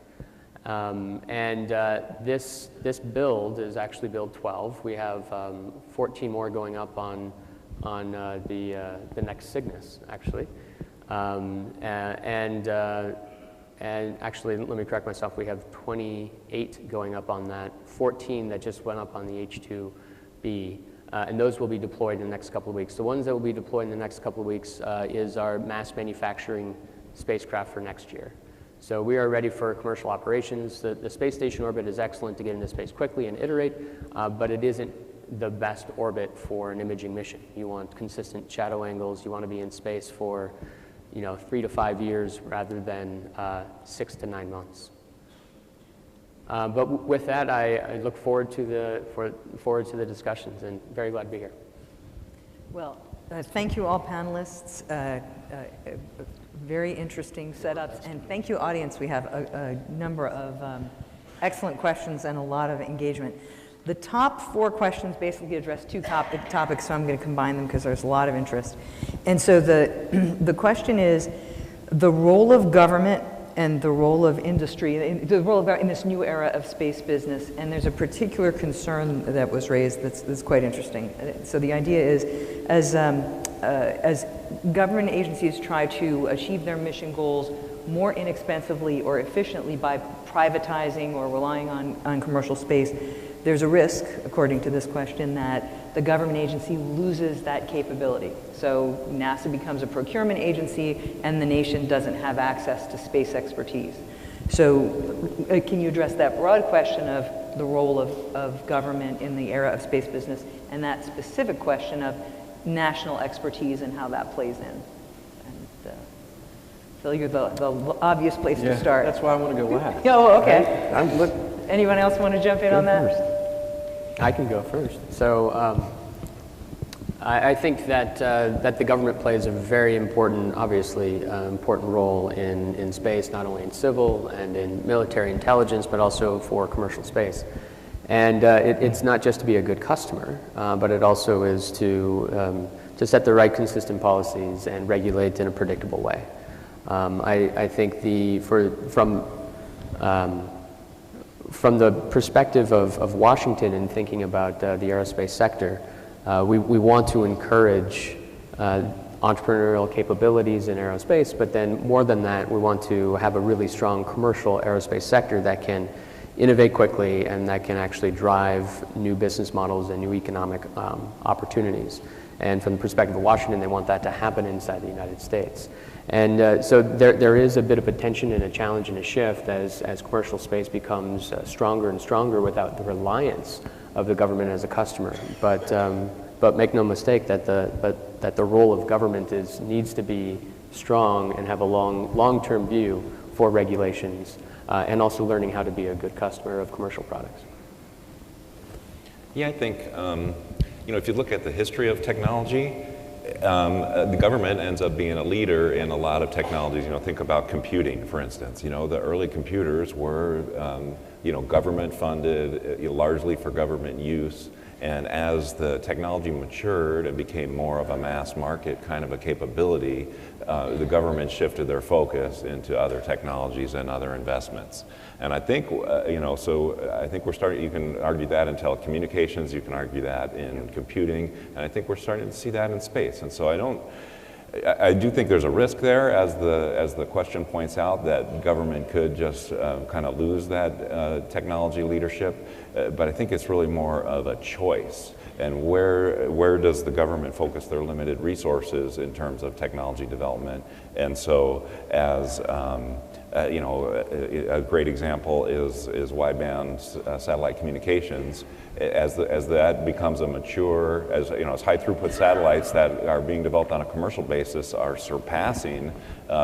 This build is actually build 12. We have 14 more going up on the next Cygnus, actually. And actually, let me correct myself, we have 28 going up on that, 14 that just went up on the H2B, and those will be deployed in the next couple of weeks. The ones that will be deployed in the next couple of weeks is our mass manufacturing spacecraft for next year. So we are ready for commercial operations. The space station orbit is excellent to get into space quickly and iterate, but it isn't the best orbit for an imaging mission. You want consistent shadow angles. You want to be in space for 3 to 5 years rather than 6 to 9 months. But with that, I look forward to the discussions, and very glad to be here. Well, Thank you all panelists. Very interesting setups. And thank you audience. We have a number of excellent questions and a lot of engagement. The top 4 questions basically address 2 topics, so I'm going to combine them because there's a lot of interest. And so the question is the role of government and the role of industry, the role of in this new era of space business. And there's a particular concern that was raised that's quite interesting. So the idea is, as government agencies try to achieve their mission goals more inexpensively or efficiently by privatizing or relying on commercial space, there's a risk, according to this question, that the government agency loses that capability. So NASA becomes a procurement agency and the nation doesn't have access to space expertise. So can you address that broad question of the role of government in the era of space business and that specific question of national expertise and how that plays in? And Phil, you're the obvious place to start. That's why I want to go last. Oh, okay. Anyone else want to jump in on that? I can go first. So I think that that the government plays a very important, obviously, important role in space, not only in civil and in military intelligence, but also for commercial space. And it's not just to be a good customer, but it also is to set the right consistent policies and regulate in a predictable way. I think from the perspective of Washington in thinking about the aerospace sector, we want to encourage entrepreneurial capabilities in aerospace, but then more than that, we want to have a really strong commercial aerospace sector that can innovate quickly and that can actually drive new business models and new economic opportunities. And from the perspective of Washington, they want that to happen inside the United States. And so there is a bit of a tension and a challenge and a shift as commercial space becomes stronger and stronger without the reliance of the government as a customer. But make no mistake that the role of government needs to be strong and have a long-term view for regulations and also learning how to be a good customer of commercial products. Yeah, I think if you look at the history of technology, the government ends up being a leader in a lot of technologies. Think about computing, for instance. The early computers were, government funded, largely for government use. And as the technology matured and became more of a mass market kind of a capability, the government shifted their focus into other technologies and other investments. And I think, I think we're starting, you can argue that in telecommunications, you can argue that in computing, and I think we're starting to see that in space. And so I do think there's a risk there, as the question points out, that government could just kind of lose that technology leadership. But I think it's really more of a choice. And where does the government focus their limited resources in terms of technology development? And so, as a great example is wideband satellite communications. As that becomes a mature, as high throughput satellites that are being developed on a commercial basis are surpassing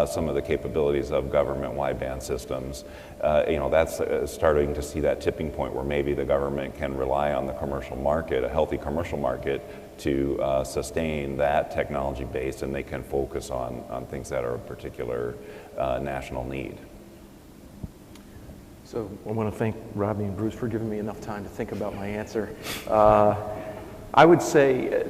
some of the capabilities of government wideband systems. That's starting to see that tipping point where maybe the government can rely on the commercial market, a healthy commercial market, to sustain that technology base, and they can focus on things that are of particular national need. So I want to thank Robbie and Bruce for giving me enough time to think about my answer. I would say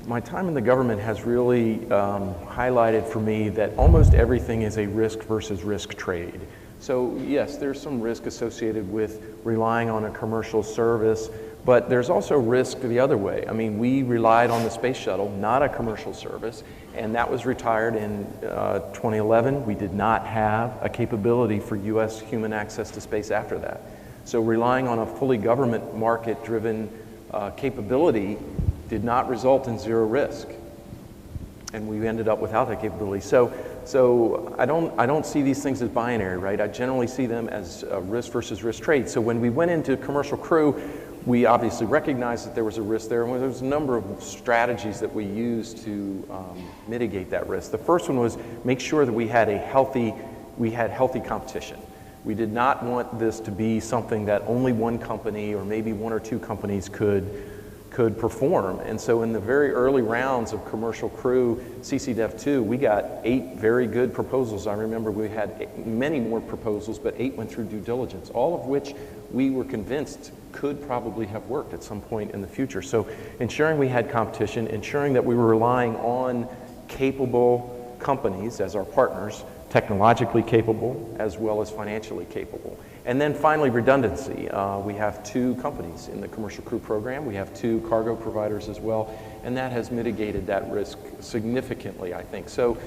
my time in the government has really highlighted for me that almost everything is a risk versus risk trade. So yes, there's some risk associated with relying on a commercial service, but there's also risk the other way. I mean, we relied on the space shuttle, not a commercial service, and that was retired in 2011. We did not have a capability for U.S. human access to space after that. So relying on a fully government market-driven capability did not result in zero risk. And we ended up without that capability. So I don't see these things as binary, right? I generally see them as risk versus risk trade. So when we went into commercial crew, we obviously recognized that there was a risk there, and there was a number of strategies that we used to mitigate that risk. The first one was make sure that we had healthy competition. We did not want this to be something that only one company or maybe one or two companies could could perform. And so in the very early rounds of Commercial Crew CCDEV2, we got 8 very good proposals. I remember we had many more proposals, but 8 went through due diligence, all of which we were convinced could probably have worked at some point in the future. So ensuring we had competition, ensuring that we were relying on capable companies as our partners, technologically capable as well as financially capable. And then finally, redundancy. We have 2 companies in the Commercial Crew program. We have 2 cargo providers as well, and that has mitigated that risk significantly, I think. So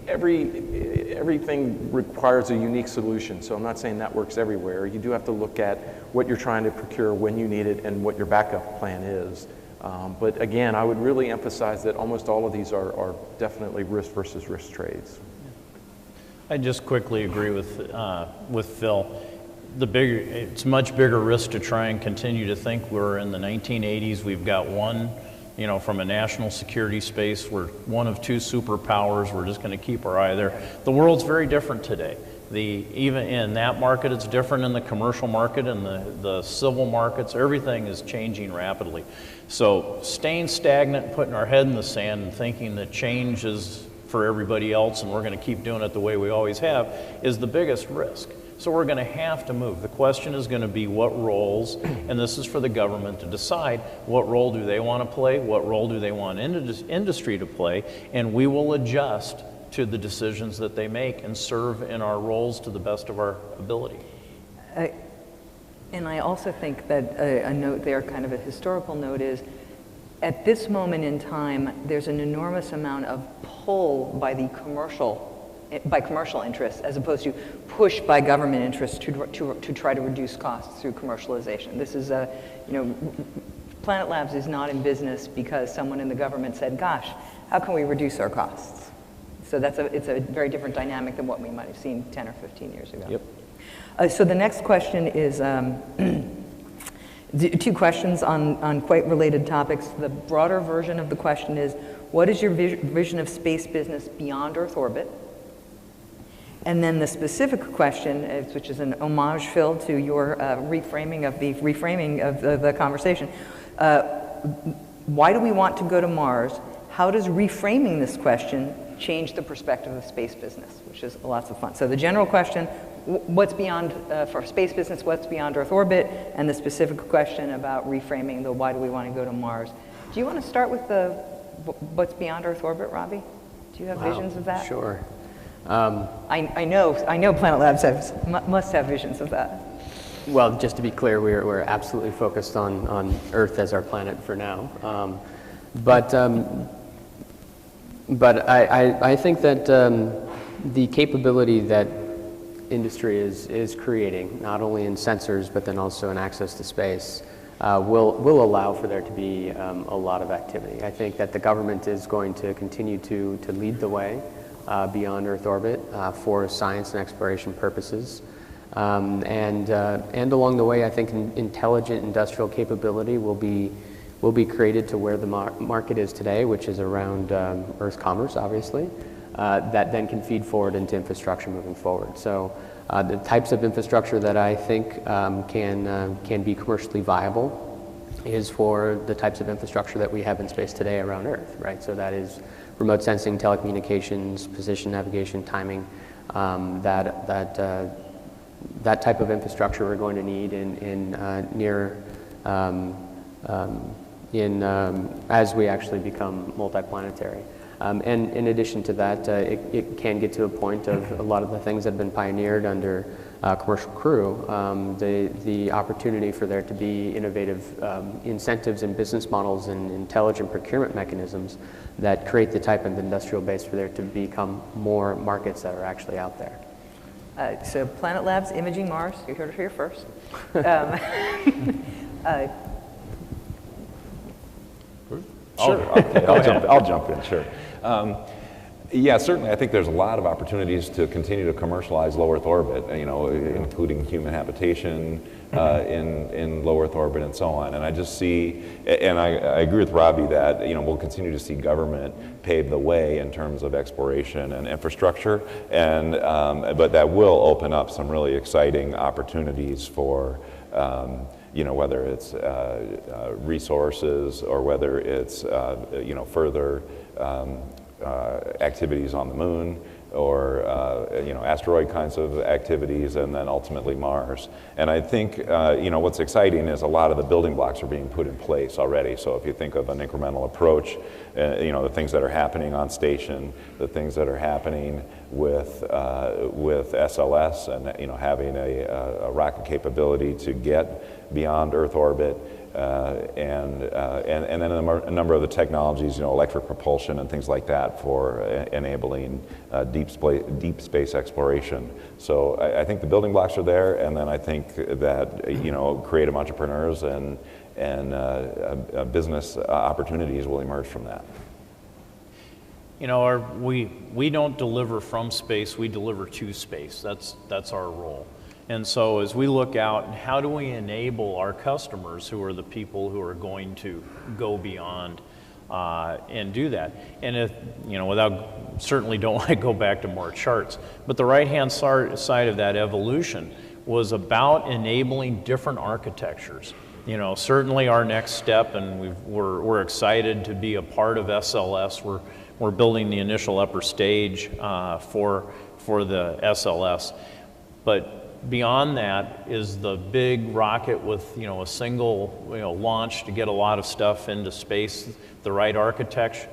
everything requires a unique solution, so I'm not saying that works everywhere. You do have to look at what you're trying to procure, when you need it, and what your backup plan is. But again, I would really emphasize that almost all of these are definitely risk versus risk trades. I just quickly agree with Phil. It's much bigger risk to try and continue to think we're in the 1980s. We've got one, from a national security space, we're one of 2 superpowers. We're just going to keep our eye there. The world's very different today. Even in that market, it's different in the commercial market and the civil markets. Everything is changing rapidly. So staying stagnant, putting our head in the sand and thinking that change is for everybody else and we're going to keep doing it the way we always have is the biggest risk. So we're going to have to move. The question is going to be what roles, and this is for the government to decide, what role do they want to play, what role do they want industry to play, and we will adjust to the decisions that they make and serve in our roles to the best of our ability. And I also think that a note there, kind of a historical note, is at this moment in time, there's an enormous amount of pull by commercial interests as opposed to push by government interests to try to reduce costs through commercialization. This is Planet Labs is not in business because someone in the government said, gosh, how can we reduce our costs? So it's a very different dynamic than what we might have seen 10 or 15 years ago. Yep. So the next question is 2 questions on quite related topics. The broader version of the question is, what is your vision of space business beyond Earth orbit? And then the specific question, which is an homage, Phil, to your reframing of the conversation. Why do we want to go to Mars? How does reframing this question change the perspective of space business, which is lots of fun. So the general question, what's beyond, for space business, what's beyond Earth orbit? And the specific question about reframing the why do we want to go to Mars. Do you want to start with the what's beyond Earth orbit, Robbie? Do you have visions of that? Sure. I know Planet Labs must have visions of that. Well, just to be clear, we're absolutely focused on Earth as our planet for now. But I think that the capability that industry is creating, not only in sensors but then also in access to space, will allow for there to be a lot of activity. I think that the government is going to continue to lead the way beyond Earth orbit for science and exploration purposes. And along the way, I think intelligent industrial capability will be created to where the market is today, which is around Earth commerce, obviously, that then can feed forward into infrastructure moving forward. So the types of infrastructure that I think can be commercially viable is for the types of infrastructure that we have in space today around Earth, right? So that is remote sensing, telecommunications, position navigation, timing, that type of infrastructure we're going to need as we actually become multiplanetary. And in addition to that, it can get to a point of a lot of the things that have been pioneered under Commercial Crew, the opportunity for there to be innovative incentives and business models and intelligent procurement mechanisms that create the type of industrial base for there to become more markets that are actually out there. So Planet Labs, imaging Mars, you heard it here first. Sure. Okay, I'll jump in, sure. Yeah, certainly I think there's a lot of opportunities to continue to commercialize low Earth orbit, including human habitation in low Earth orbit and so on. And I just see, and I agree with Robbie that we'll continue to see government pave the way in terms of exploration and infrastructure, but that will open up some really exciting opportunities for you know, whether it's resources or whether it's, you know, further activities on the moon, or you know, asteroid kinds of activities, and then ultimately Mars. And I think you know, what's exciting is a lot of the building blocks are being put in place already. So if you think of an incremental approach, you know, the things that are happening on station, the things that are happening with SLS, and you know, having a rocket capability to get beyond Earth orbit. And then a number of the technologies, you know, electric propulsion and things like that for enabling deep space exploration. So I think the building blocks are there, and then I think that, you know, creative entrepreneurs and business opportunities will emerge from that. You know, we don't deliver from space, we deliver to space. That's our role. And so as we look out, how do we enable our customers, who are the people who are going to go beyond and do that? And if, you know, certainly don't want to go back to more charts, but the right-hand side of that evolution was about enabling different architectures. You know, certainly our next step, and we're excited to be a part of SLS. We're building the initial upper stage for the SLS, but beyond that is the big rocket with, you know, a single, you know, launch to get a lot of stuff into space, the right architecture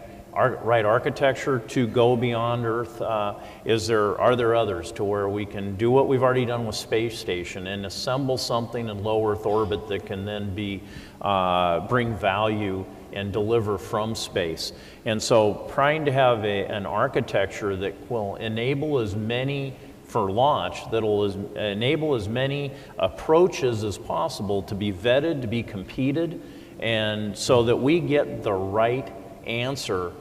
to go beyond Earth. Are there others to where we can do what we've already done with space station and assemble something in low Earth orbit that can then be bring value and deliver from space? And so trying to have an architecture that will enable as many for launch, that will enable as many approaches as possible to be vetted, to be competed, and so that we get the right answer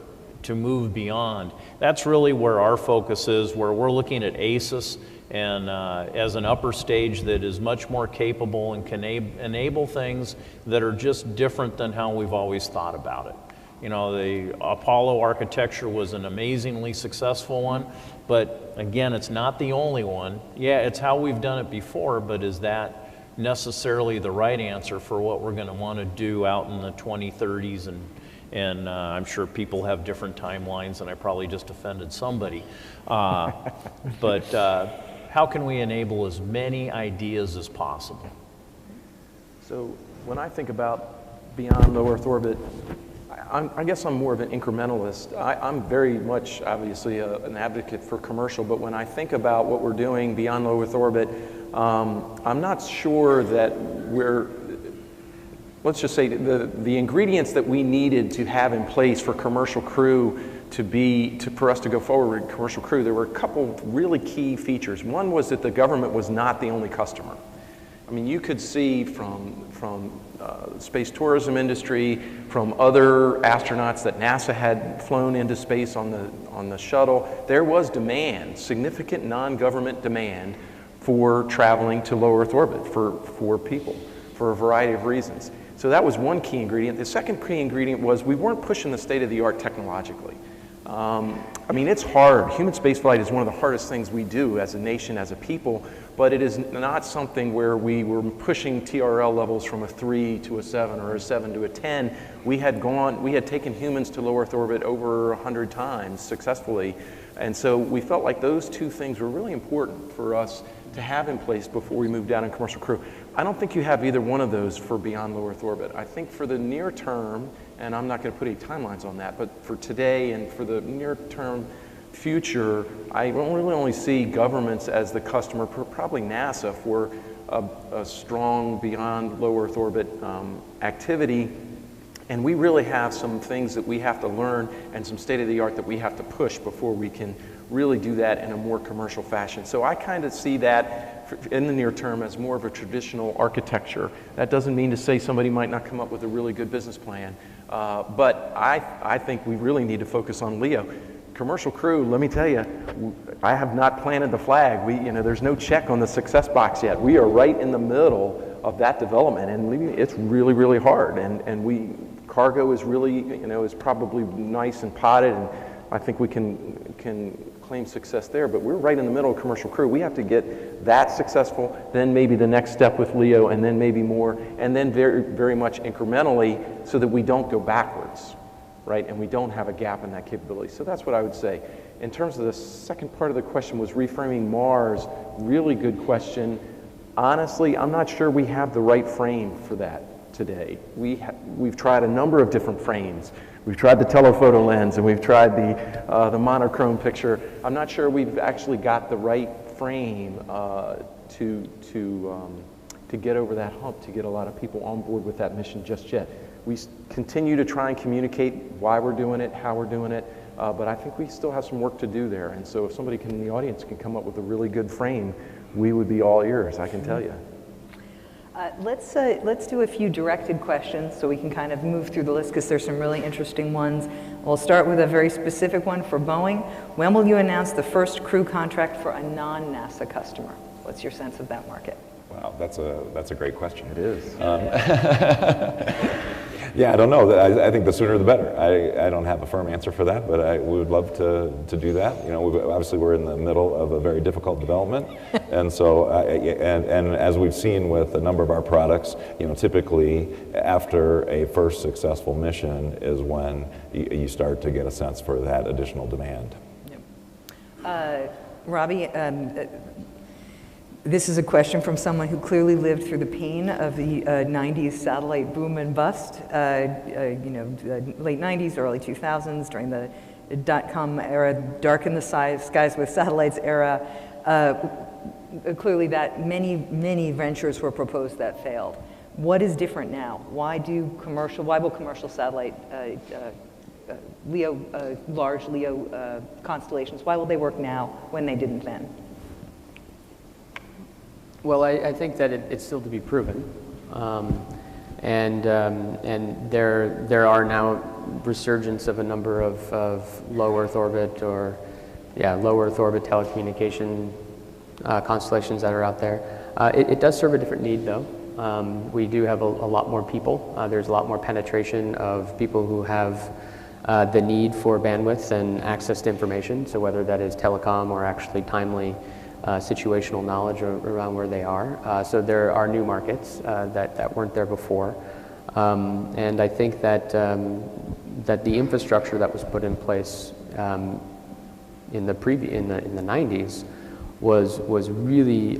to move beyond. That's really where our focus is, where we're looking at ACES and as an upper stage that is much more capable and can enable things that are just different than how we've always thought about it. You know, the Apollo architecture was an amazingly successful one, but again, it's not the only one. Yeah, it's how we've done it before, but is that necessarily the right answer for what we're going to want to do out in the 2030s? And I'm sure people have different timelines, and I probably just offended somebody. But how can we enable as many ideas as possible? So when I think about beyond low Earth orbit, I guess I'm more of an incrementalist. I'm very much, obviously, an advocate for commercial, but when I think about what we're doing beyond low Earth orbit, I'm not sure that let's just say the ingredients that we needed to have in place for commercial crew for us to go forward with commercial crew, there were a couple really key features. One was that the government was not the only customer. I mean, you could see from the space tourism industry, from other astronauts that NASA had flown into space on the shuttle, there was demand, significant non-government demand for traveling to low Earth orbit for people, for a variety of reasons. So that was one key ingredient. The second key ingredient was we weren't pushing the state-of-the-art technologically. I mean, it's hard. Human spaceflight is one of the hardest things we do as a nation, as a people, but it is not something where we were pushing TRL levels from a 3 to a 7 or a 7 to a 10. We had taken humans to low Earth orbit over 100 times successfully, and so we felt like those two things were really important for us to have in place before we moved out on commercial crew. I don't think you have either one of those for beyond low Earth orbit. I think for the near term, and I'm not going to put any timelines on that, but for today and for the near term future, I really only see governments as the customer, probably NASA, for a strong beyond low Earth orbit activity. And we really have some things that we have to learn and some state-of-the-art that we have to push before we can really do that in a more commercial fashion. So I kind of see that in the near term as more of a traditional architecture. That doesn't mean to say somebody might not come up with a really good business plan, but I think we really need to focus on LEO. Commercial crew, let me tell you, I have not planted the flag. There's no check on the success box yet. We are right in the middle of that development, and it's really, really hard. Cargo is really, is probably nice and potted, and I think we can claim success there, but we're right in the middle of Commercial Crew. We have to get that successful, then maybe the next step with LEO, and then maybe more, and then very, very much incrementally so that we don't go backwards, right? And we don't have a gap in that capability. So that's what I would say. In terms of the second part of the question was reframing Mars, really good question. Honestly, I'm not sure we have the right frame for that today. We've tried a number of different frames. We've tried the telephoto lens, and we've tried the monochrome picture. I'm not sure we've actually got the right frame to get over that hump, to get a lot of people on board with that mission just yet. We continue to try and communicate why we're doing it, how we're doing it, but I think we still have some work to do there. And so if somebody in the audience can come up with a really good frame, we would be all ears, I can tell you. Let's do a few directed questions so we can kind of move through the list because there's some really interesting ones. We'll start with a very specific one for Boeing. When will you announce the first crew contract for a non-NASA customer? What's your sense of that market? Wow, that's a great question. It is. Yeah, I don't know. I think the sooner the better. I don't have a firm answer for that, but we would love to do that. You know, obviously we're in the middle of a very difficult development, and so and as we've seen with a number of our products, you know, typically after a first successful mission is when you start to get a sense for that additional demand. Yep. Robbie, this is a question from someone who clearly lived through the pain of the 90s satellite boom and bust, late 90s, early 2000s, during the dot-com era, darken the skies with satellites era. Clearly that many ventures were proposed that failed. What is different now? Why will commercial satellite large LEO constellations, why will they work now when they didn't then? Well, I think that it's still to be proven, and there are now resurgence of a number of low Earth orbit or low Earth orbit telecommunication constellations that are out there. It does serve a different need, though. We do have a lot more people. There's a lot more penetration of people who have the need for bandwidth and access to information. So whether that is telecom or actually timely situational knowledge around where they are. So there are new markets that weren't there before. And I think that, that the infrastructure that was put in place in the 90s was really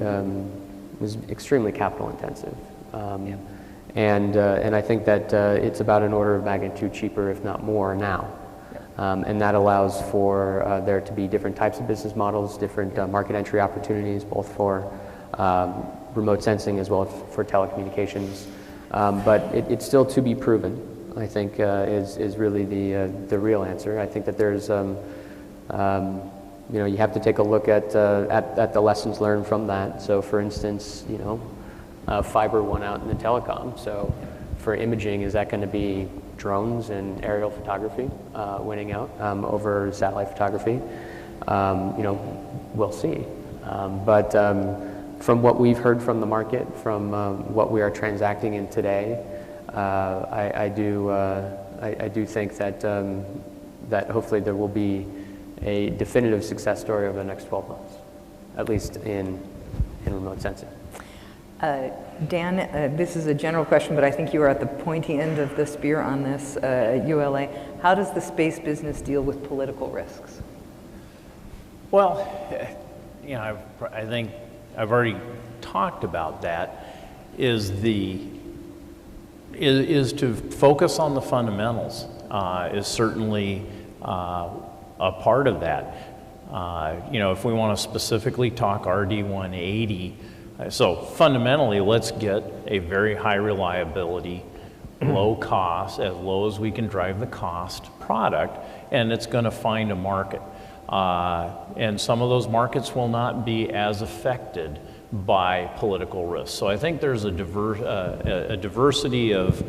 was extremely capital intensive. And I think that it's about an order of magnitude cheaper, if not more, now. And that allows for there to be different types of business models, different market entry opportunities, both for remote sensing as well as for telecommunications. But it's still to be proven, I think, is really the real answer. I think that there's, you have to take a look at the lessons learned from that. So, for instance, fiber won out in the telecom. So, for imaging, is that going to be drones and aerial photography winning out over satellite photography? We'll see. But from what we've heard from the market, from what we are transacting in today, I do think that that hopefully there will be a definitive success story over the next 12 months, at least in remote sensing. Dan, this is a general question, but I think you are at the pointy end of the spear on this at ULA. How does the space business deal with political risks? Well, I think I've already talked about that, is to focus on the fundamentals is certainly a part of that. If we want to specifically talk RD-180, so fundamentally, let's get a very high reliability, low cost, as low as we can drive the cost product, and it's going to find a market. And some of those markets will not be as affected by political risk. So I think there's a diversity of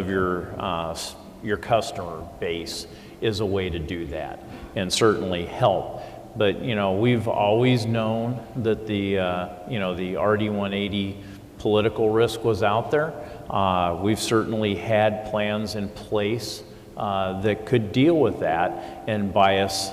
your customer base is a way to do that, and certainly help. But we've always known that the RD-180 political risk was out there. We've certainly had plans in place that could deal with that and buy us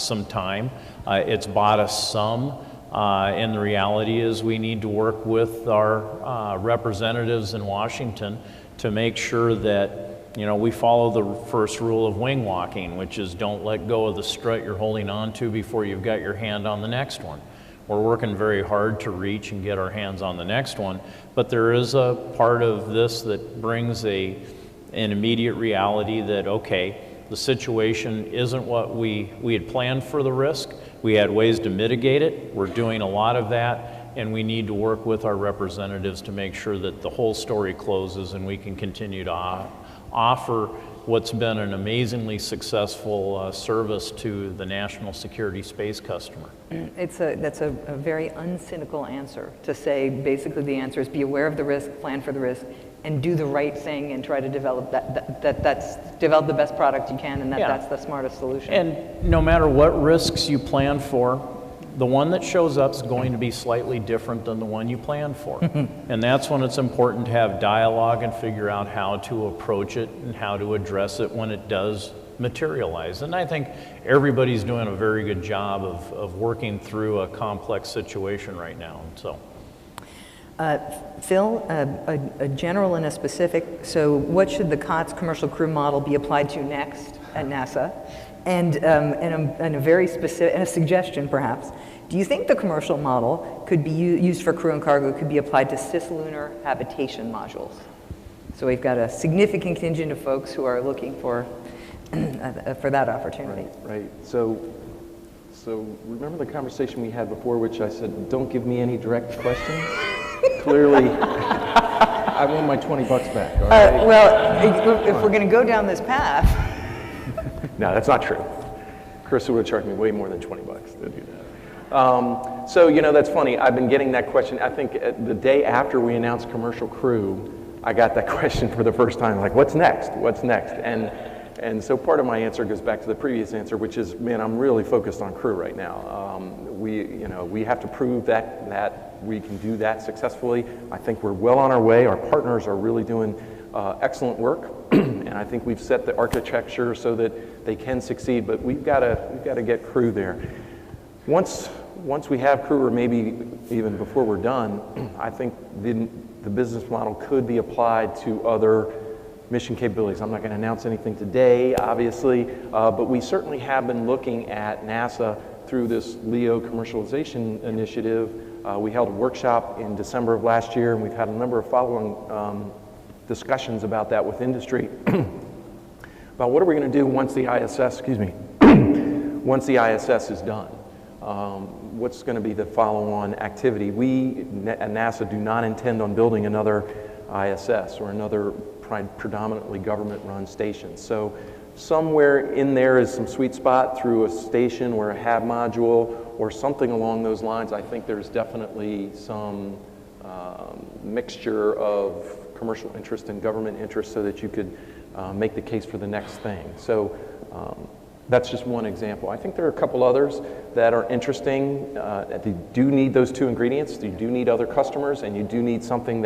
some time. It's bought us some, and the reality is we need to work with our representatives in Washington to make sure that we follow the first rule of wing walking, which is don't let go of the strut you're holding on to before you've got your hand on the next one. We're working very hard to reach and get our hands on the next one, but there is a part of this that brings an immediate reality that, okay, the situation isn't what we had planned for the risk. We had ways to mitigate it. We're doing a lot of that, and we need to work with our representatives to make sure that the whole story closes and we can continue to offer what's been an amazingly successful service to the national security space customer. That's a very uncynical answer to say basically the answer is be aware of the risk, plan for the risk, and do the right thing and try to develop develop the best product you can, and that's the smartest solution. And no matter what risks you plan for, the one that shows up is going to be slightly different than the one you planned for. And that's when it's important to have dialogue and figure out how to approach it and how to address it when it does materialize. And I think everybody's doing a very good job of working through a complex situation right now. So, Phil, a general and a specific. So what should the COTS commercial crew model be applied to next at NASA? And a very specific, and a suggestion perhaps. Do you think the commercial model could be used for crew and cargo, could be applied to cislunar habitation modules? So we've got a significant contingent of folks who are looking for that opportunity. Right. So remember the conversation we had before, which I said, don't give me any direct questions? Clearly, I want my $20 back. All right? Well, if we're going to go down this path. No, that's not true. Carissa would have charged me way more than $20 to do that. So, that's funny. I've been getting that question. I think the day after we announced commercial crew, I got that question for the first time, like, what's next? What's next? And so part of my answer goes back to the previous answer, which is, man, I'm really focused on crew right now. We have to prove that we can do that successfully. I think we're well on our way. Our partners are really doing excellent work, and I think we've set the architecture so that they can succeed. But we've got to get crew there. Once we have crew, or maybe even before we're done, I think the business model could be applied to other mission capabilities. I'm not going to announce anything today, obviously, but we certainly have been looking at NASA through this LEO commercialization initiative. We held a workshop in December of last year, and we've had a number of following discussions about that with industry. About what are we going to do once the ISS, once the ISS is done. What's going to be the follow-on activity? We at NASA do not intend on building another ISS or another predominantly government-run station. So somewhere in there is some sweet spot through a station or a HAB module or something along those lines. I think there's definitely some mixture of commercial interest and government interest so that you could make the case for the next thing. So that's just one example. I think there are a couple others that are interesting. You do need those two ingredients. You do need other customers, and you do need something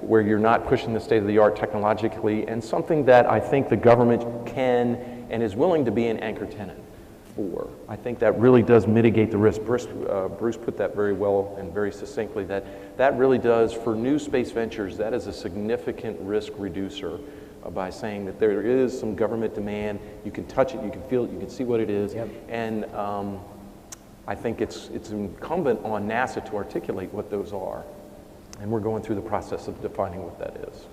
where you're not pushing the state-of-the-art technologically, and something that I think the government can and is willing to be an anchor tenant for. I think that really does mitigate the risk. Bruce put that very well and very succinctly, that really does, for new space ventures, that is a significant risk reducer by saying that there is some government demand, you can touch it, you can feel it, you can see what it is, yep. And I think it's incumbent on NASA to articulate what those are, and we're going through the process of defining what that is.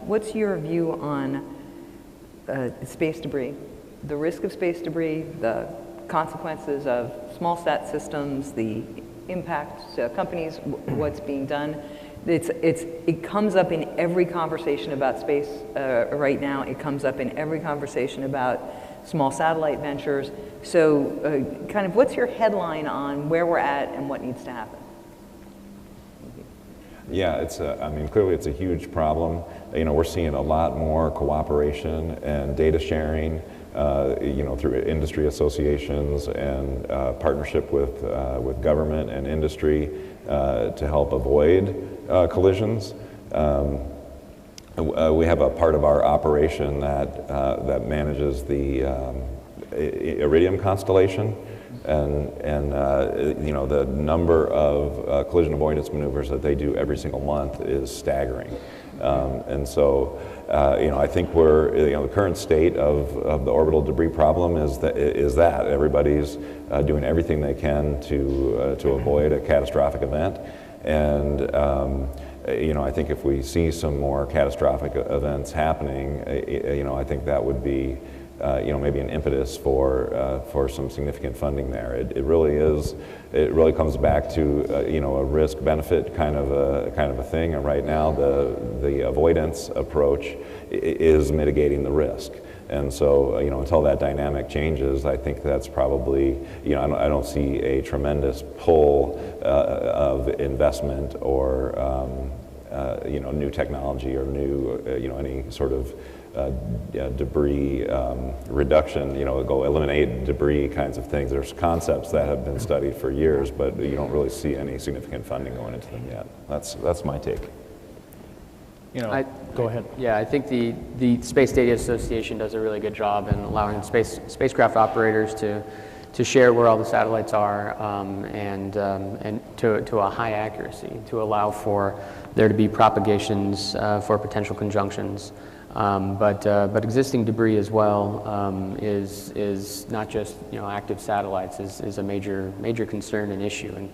What's your view on space debris, the risk of space debris, the consequences of small sat systems, the impact to companies, what's being done? It comes up in every conversation about space right now. It comes up in every conversation about small satellite ventures. So kind of what's your headline on where we're at and what needs to happen? Yeah, clearly it's a huge problem. We're seeing a lot more cooperation and data sharing, through industry associations and partnership with government and industry. to help avoid collisions. We have a part of our operation that manages the Iridium constellation, and you know, the number of collision avoidance maneuvers that they do every single month is staggering. And so, you know, I think the current state of the orbital debris problem is that everybody's doing everything they can to avoid a catastrophic event. And you know, I think if we see some more catastrophic events happening, you know, I think that would be, you know, maybe an impetus for some significant funding there. It really is. It really comes back to you know, a risk-benefit kind of a thing. And right now, the avoidance approach is mitigating the risk. And so, you know, until that dynamic changes, I think that's probably, you know, I don't see a tremendous pull of investment or, you know, new technology or new, you know, any sort of debris reduction, you know, go eliminate debris kinds of things. There's concepts that have been studied for years, but you don't really see any significant funding going into them yet. That's my take. You know, go ahead. Yeah, I think the Space Data Association does a really good job in allowing spacecraft operators to share where all the satellites are and to a high accuracy, to allow for there to be propagations for potential conjunctions. But existing debris as well is not just, you know, active satellites is a major concern and issue.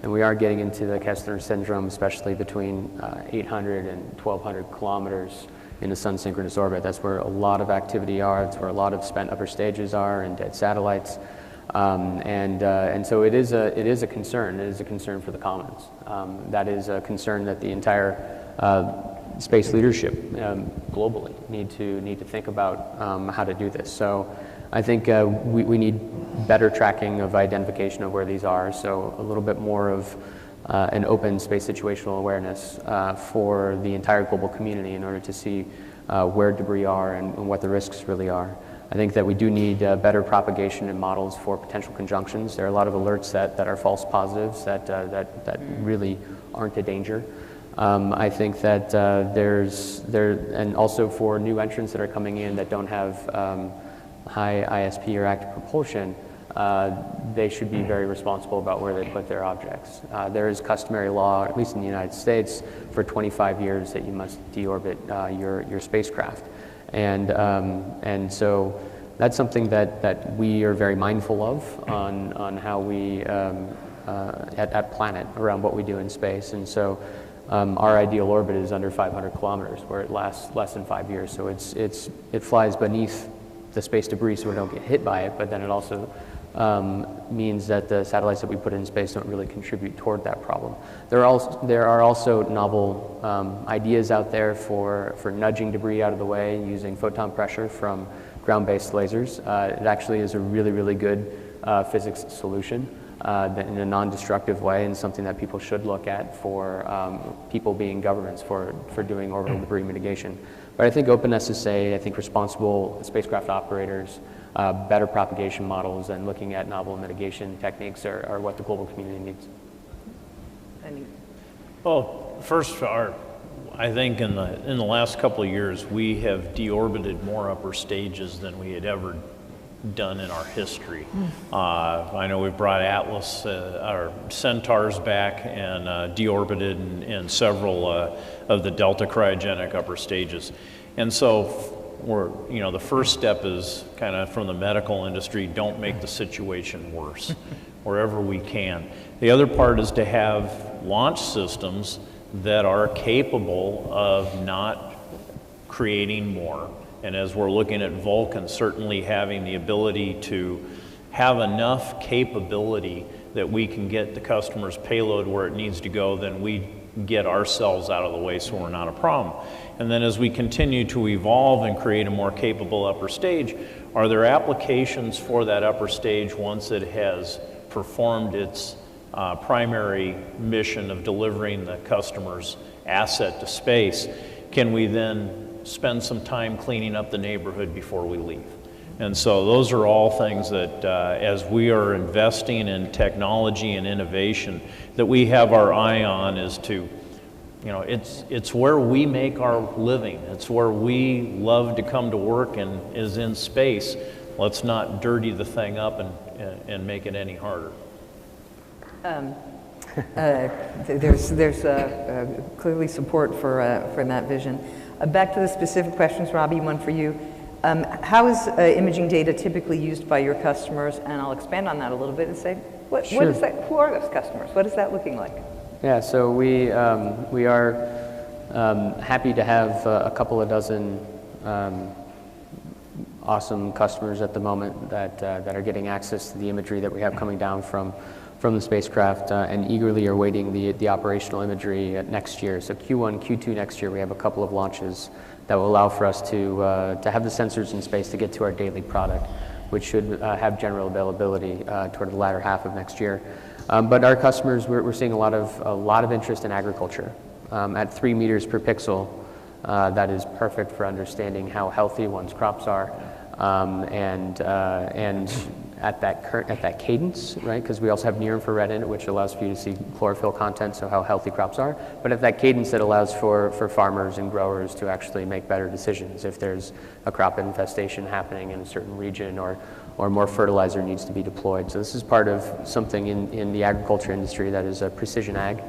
And we are getting into the Kessler syndrome, especially between 800 and 1,200 kilometers in the sun-synchronous orbit. That's where a lot of activity are. That's where a lot of spent upper stages are and dead satellites. And so it is a concern. It is a concern for the Commons. That is a concern that the entire space leadership globally need to think about how to do this. So I think we need better tracking of identification of where these are, so a little bit more of an open space situational awareness for the entire global community in order to see where debris are and what the risks really are. I think that we do need better propagation and models for potential conjunctions. There are a lot of alerts that are false positives that really aren't a danger. I think that and also for new entrants that are coming in that don't have high ISP or active propulsion, they should be very responsible about where they put their objects. There is customary law, at least in the United States, for 25 years that you must deorbit your spacecraft. And so that's something that we are very mindful of on how we, at Planet, around what we do in space. And so our ideal orbit is under 500 kilometers, where it lasts less than 5 years. So it flies beneath the space debris so we don't get hit by it, but then it also means that the satellites that we put in space don't really contribute toward that problem. There are also novel ideas out there for nudging debris out of the way using photon pressure from ground-based lasers. It actually is a really, really good physics solution in a non-destructive way, and something that people should look at for people being governments for doing orbital debris mitigation. But I think open SSA, I think responsible spacecraft operators, better propagation models, and looking at novel mitigation techniques are what the global community needs. Well, first, I think in the last couple of years, we have deorbited more upper stages than we had ever done in our history. I know we've brought Atlas, our Centaurs back and deorbited in several of the Delta cryogenic upper stages. And so the first step is kind of from the medical industry, don't make the situation worse wherever we can. The other part is to have launch systems that are capable of not creating more. And as we're looking at Vulcan, certainly having the ability to have enough capability that we can get the customer's payload where it needs to go, then we get ourselves out of the way so we're not a problem. And then as we continue to evolve and create a more capable upper stage, are there applications for that upper stage once it has performed its primary mission of delivering the customer's asset to space? Can we then spend some time cleaning up the neighborhood before we leave? And so those are all things that as we are investing in technology and innovation, that we have our eye on is to, it's where we make our living. It's where we love to come to work and is in space. Let's not dirty the thing up and make it any harder. There's clearly support for that vision. Back to the specific questions, Robbie, one for you. How is imaging data typically used by your customers? And I'll expand on that a little bit and say, what is that? Who are those customers? What is that looking like? Yeah, so we are happy to have a couple of dozen awesome customers at the moment that are getting access to the imagery that we have coming down from the spacecraft and eagerly are awaiting the operational imagery next year. So Q1, Q2 next year, we have a couple of launches that will allow for us to have the sensors in space to get to our daily product, which should have general availability toward the latter half of next year. But our customers, we're seeing a lot of interest in agriculture. At 3 meters per pixel, that is perfect for understanding how healthy one's crops are, and at that cadence, right? Because we also have near infrared in it, which allows for you to see chlorophyll content, so how healthy crops are. But at that cadence, it allows for farmers and growers to actually make better decisions if there's a crop infestation happening in a certain region or more fertilizer needs to be deployed. So this is part of something in the agriculture industry that is a precision ag,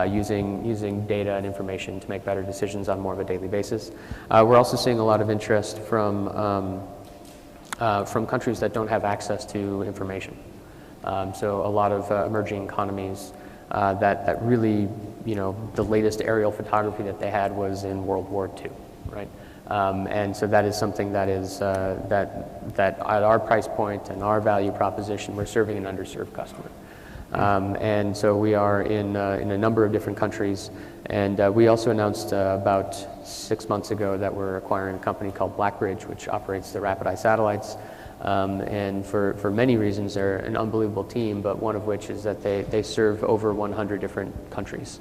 using data and information to make better decisions on more of a daily basis. We're also seeing a lot of interest from countries that don't have access to information. So a lot of emerging economies that really, the latest aerial photography that they had was in World War II, right? And so that is something that is, that at our price point and our value proposition, we're serving an underserved customer. And so we are in a number of different countries. And we also announced about 6 months ago that we're acquiring a company called Blackbridge, which operates the rapid eye satellites. And for many reasons, they're an unbelievable team, but one of which is that they serve over 100 different countries.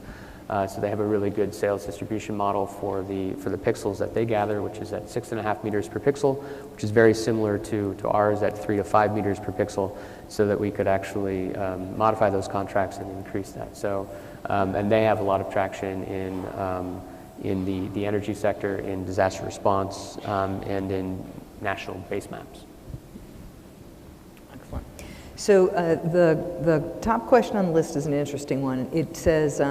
So they have a really good sales distribution model for the pixels that they gather, which is at 6.5 meters per pixel, which is very similar to ours at 3 to 5 meters per pixel, so that we could actually modify those contracts and increase that. So, and they have a lot of traction in the energy sector, in disaster response, and in national base maps. Excellent. So the top question on the list is an interesting one. It says,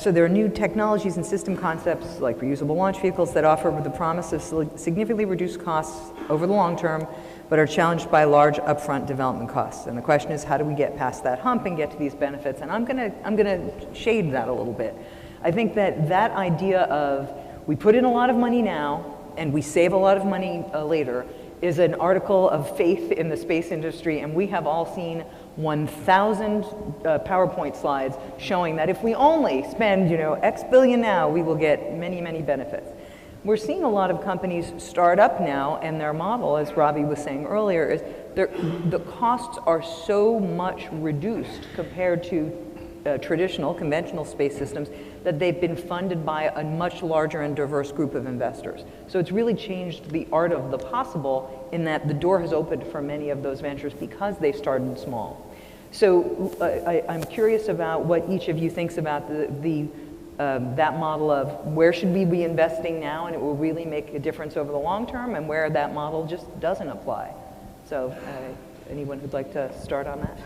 so there are new technologies and system concepts like reusable launch vehicles that offer the promise of significantly reduced costs over the long term, but are challenged by large upfront development costs. And the question is, how do we get past that hump and get to these benefits? And I'm gonna shade that a little bit. I think that idea of we put in a lot of money now and we save a lot of money later is an article of faith in the space industry, and we have all seen 1,000 PowerPoint slides showing that if we only spend, X billion now, we will get many, many benefits. We're seeing a lot of companies start up now, and their model, as Robbie was saying earlier, is the costs are so much reduced compared to traditional, conventional space systems that they've been funded by a much larger and diverse group of investors. So it's really changed the art of the possible in that the door has opened for many of those ventures because they started small. So I'm curious about what each of you thinks about that model of where should we be investing now and it will really make a difference over the long term, and where that model just doesn't apply. So anyone who'd like to start on that?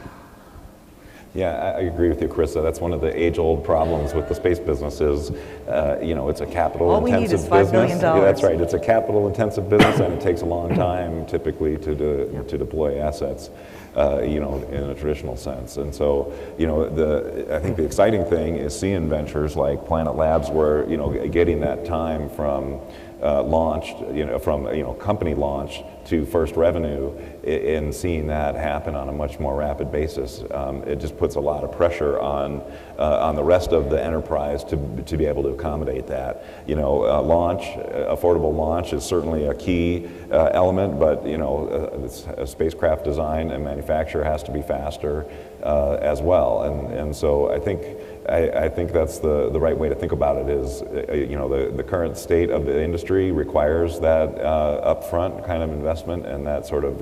Yeah, I agree with you, Carissa. That's one of the age-old problems with the space business is, it's a capital-intensive business. $5 billion. Yeah, that's right. It's a capital-intensive business, and it takes a long time, typically, to deploy assets, in a traditional sense. And so, I think the exciting thing is seeing ventures like Planet Labs, where getting that time from launched, from company launch to first revenue, and seeing that happen on a much more rapid basis, it just puts a lot of pressure on the rest of the enterprise to be able to accommodate that. Affordable launch is certainly a key element, but a spacecraft design and manufacture has to be faster as well. And so I think I think that's the right way to think about it is, you know, the current state of the industry requires that upfront kind of investment and that sort of,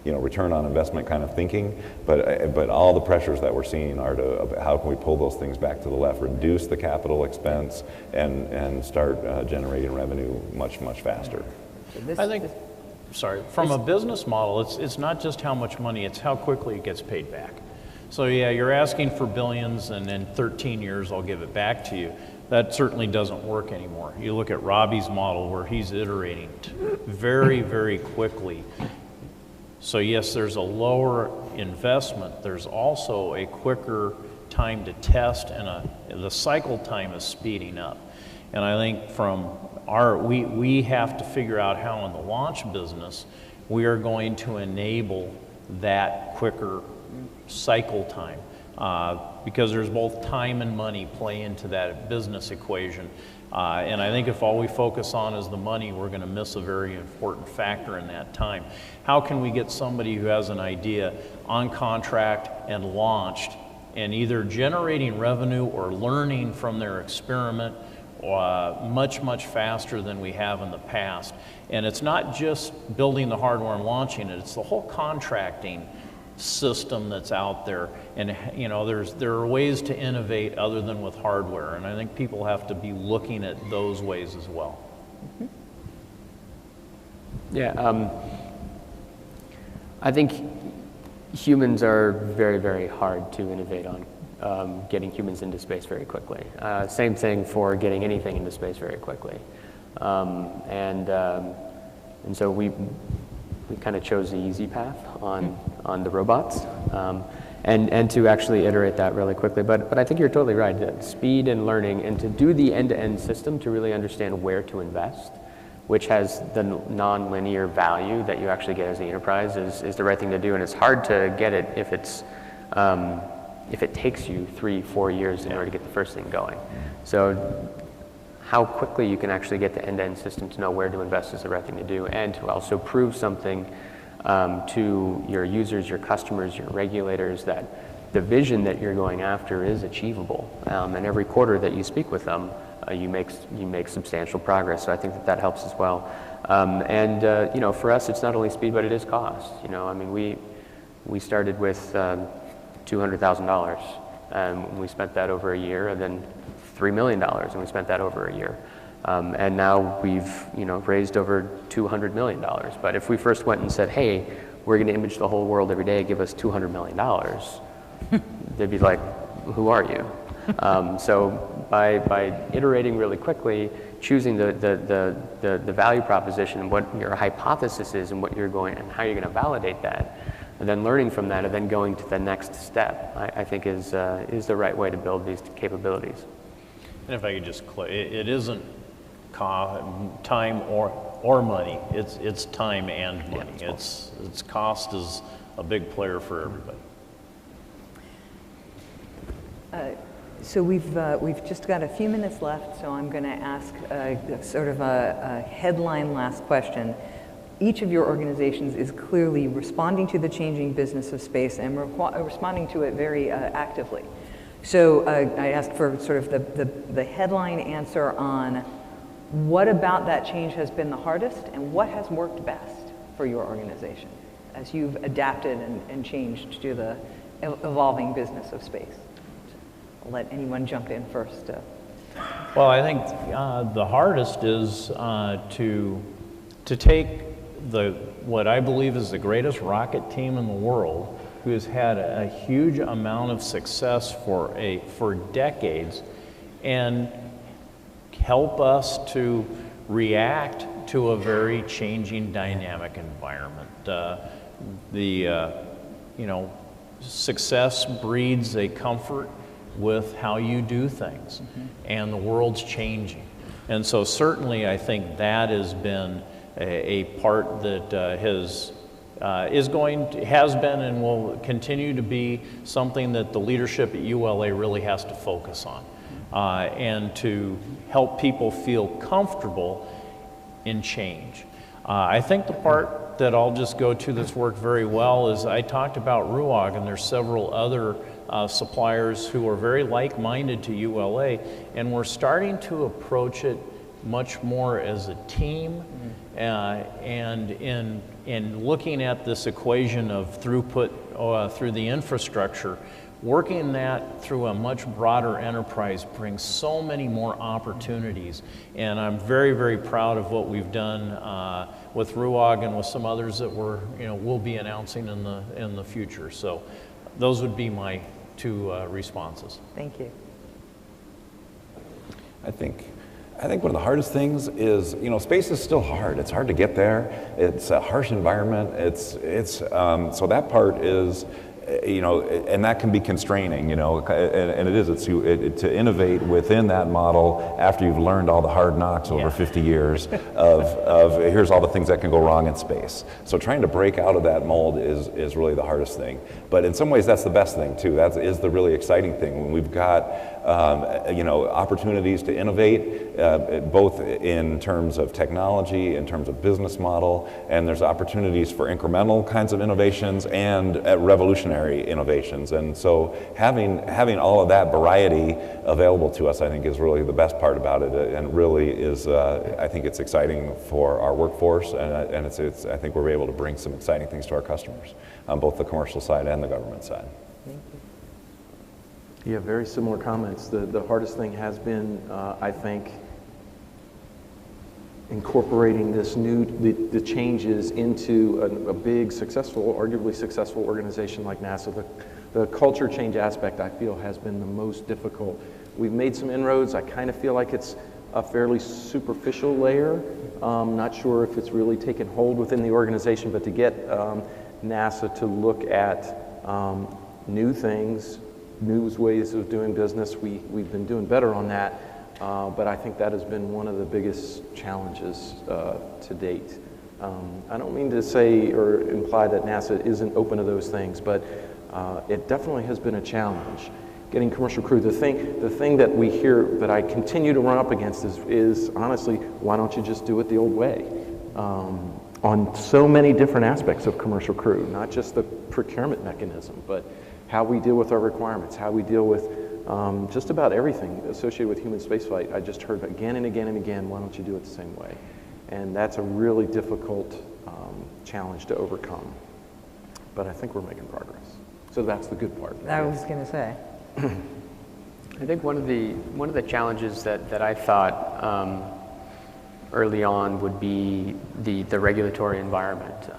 you know, return on investment kind of thinking. But all the pressures that we're seeing are to how can we pull those things back to the left, reduce the capital expense, and start generating revenue much faster. I think, sorry, from a business model, it's not just how much money, it's how quickly it gets paid back. So yeah, you're asking for billions and in 13 years I'll give it back to you. That certainly doesn't work anymore. You look at Robbie's model where he's iterating very quickly. So yes, there's a lower investment. There's also a quicker time to test, and the cycle time is speeding up. And I think from we have to figure out how in the launch business we are going to enable that quicker cycle time, because there's both time and money play into that business equation. And I think if all we focus on is the money, we're going to miss a very important factor in that time. How can we get somebody who has an idea on contract and launched and either generating revenue or learning from their experiment much faster than we have in the past? And it's not just building the hardware and launching it, it's the whole contracting system that's out there. And you know, there are ways to innovate other than with hardware, and I think people have to be looking at those ways as well. Mm-hmm. Yeah, I think humans are very hard to innovate on, getting humans into space very quickly. Same thing for getting anything into space very quickly. And so we kind of chose the easy path on the robots, and to actually iterate that really quickly. But I think you're totally right, that speed and learning, and to do the end-to-end system to really understand where to invest, which has the non-linear value that you actually get as the enterprise, is the right thing to do. And it's hard to get it if it takes you 3-4 years in order to get the first thing going. So how quickly you can actually get the end-to-end system to know where to invest is the right thing to do, and to also prove something to your users, your customers, your regulators, that the vision that you're going after is achievable. And every quarter that you speak with them, you make substantial progress. So I think that helps as well. You know, for us, it's not only speed, but it is cost. You know, I mean, we started with $200,000, and we spent that over a year, and then $3 million, and we spent that over a year. And now we've, you know, raised over $200 million. But if we first went and said, hey, we're going to image the whole world every day, give us $200 million, they'd be like, who are you? So by iterating really quickly, choosing the value proposition and what your hypothesis is and what you're going and how you're going to validate that, and then learning from that and then going to the next step, I think is the right way to build these capabilities. And if I could just it isn't time or money. It's time and money. Yeah, it's cost is a big player for everybody. So we've just got a few minutes left, so I'm going to ask sort of a headline last question. Each of your organizations is clearly responding to the changing business of space and responding to it very actively. So I asked for sort of the headline answer on what about that change has been the hardest and what has worked best for your organization as you've adapted and changed to the evolving business of space. I'll let anyone jump in first. Well, I think the hardest is to take what I believe is the greatest rocket team in the world, who has had a huge amount of success for decades, and help us to react to a very changing dynamic environment. You know, success breeds a comfort with how you do things, and the world's changing. And so certainly I think that has been a part that has been and will continue to be something that the leadership at ULA really has to focus on, and to help people feel comfortable in change. I think the part that I'll just go to that's worked very well is I talked about RUAG, and there's several other suppliers who are very like-minded to ULA, and we're starting to approach it much more as a team, and in looking at this equation of throughput through the infrastructure, working that through a much broader enterprise brings so many more opportunities. And I'm very, very proud of what we've done with RUAG and with some others that we'll be announcing in the future. So those would be my two responses. Thank you. I think one of the hardest things is, space is still hard. It's hard to get there. It's a harsh environment. So that part is, and that can be constraining, and it is. It's to innovate within that model after you've learned all the hard knocks over 50 years of here's all the things that can go wrong in space. So trying to break out of that mold is really the hardest thing. But in some ways, that's the best thing too. That is the really exciting thing when we've got opportunities to innovate, both in terms of technology, in terms of business model, and there's opportunities for incremental kinds of innovations and revolutionary innovations. And so having all of that variety available to us, I think, is really the best part about it, and really is, I think it's exciting for our workforce, and it's I think we're able to bring some exciting things to our customers on both the commercial side and the government side. Thank you. Yeah, very similar comments. The hardest thing has been, I think, incorporating the changes into a big, successful, arguably successful organization like NASA. The culture change aspect, I feel, has been the most difficult. We've made some inroads. I kind of feel like it's a fairly superficial layer. Not sure if it's really taken hold within the organization, but to get NASA to look at new things, new ways of doing business, we've been doing better on that, but I think that has been one of the biggest challenges to date. I don't mean to say or imply that NASA isn't open to those things, but it definitely has been a challenge. Getting commercial crew, the thing that we hear that I continue to run up against is honestly, why don't you just do it the old way? On so many different aspects of commercial crew, not just the procurement mechanism, but how we deal with our requirements, how we deal with just about everything associated with human spaceflight. I just heard again and again and again, why don't you do it the same way? And that's a really difficult challenge to overcome. But I think we're making progress. So that's the good part. I was going to say. I think one of the challenges that I thought early on would be the regulatory environment,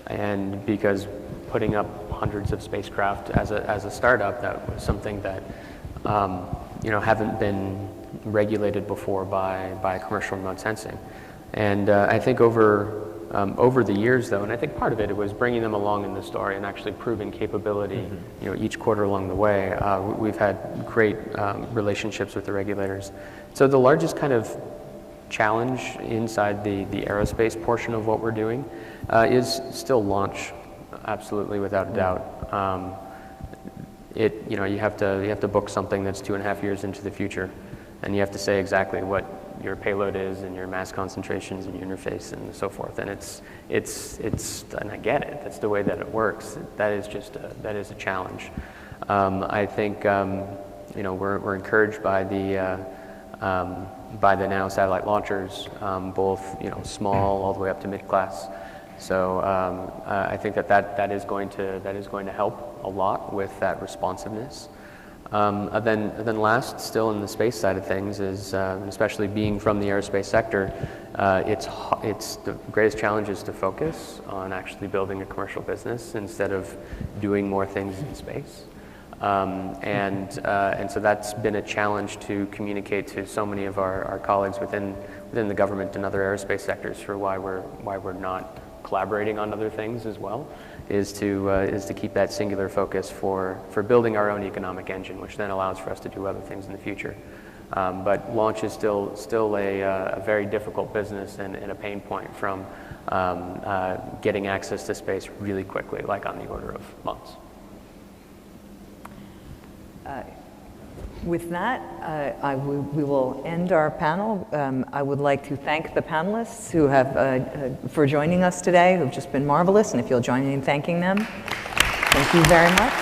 and because putting up hundreds of spacecraft as a startup, that was something that haven't been regulated before by commercial remote sensing, and I think over the years, though, and I think part of it was bringing them along in the story and actually proving capability, each quarter along the way. We've had great relationships with the regulators. So the largest kind of challenge inside the aerospace portion of what we're doing is still launch, absolutely, without a doubt. You have to book something that's 2.5 years into the future, and you have to say exactly what your payload is and your mass concentrations and your interface and so forth. And it's and I get it. That's the way that it works. That is a challenge. I think we're encouraged by the now satellite launchers, both small all the way up to mid-class. So I think that is going to help a lot with that responsiveness. Then last, still in the space side of things, is especially being from the aerospace sector, it's the greatest challenge is to focus on actually building a commercial business instead of doing more things in space. And so that's been a challenge to communicate to so many of our colleagues within the government and other aerospace sectors for why we're not collaborating on other things as well, is to keep that singular focus for building our own economic engine, which then allows for us to do other things in the future. But launch is still a very difficult business and a pain point from getting access to space really quickly, like on the order of months. With that, we will end our panel. I would like to thank the panelists who have for joining us today, who've just been marvelous, and if you'll join me in thanking them. Thank you very much.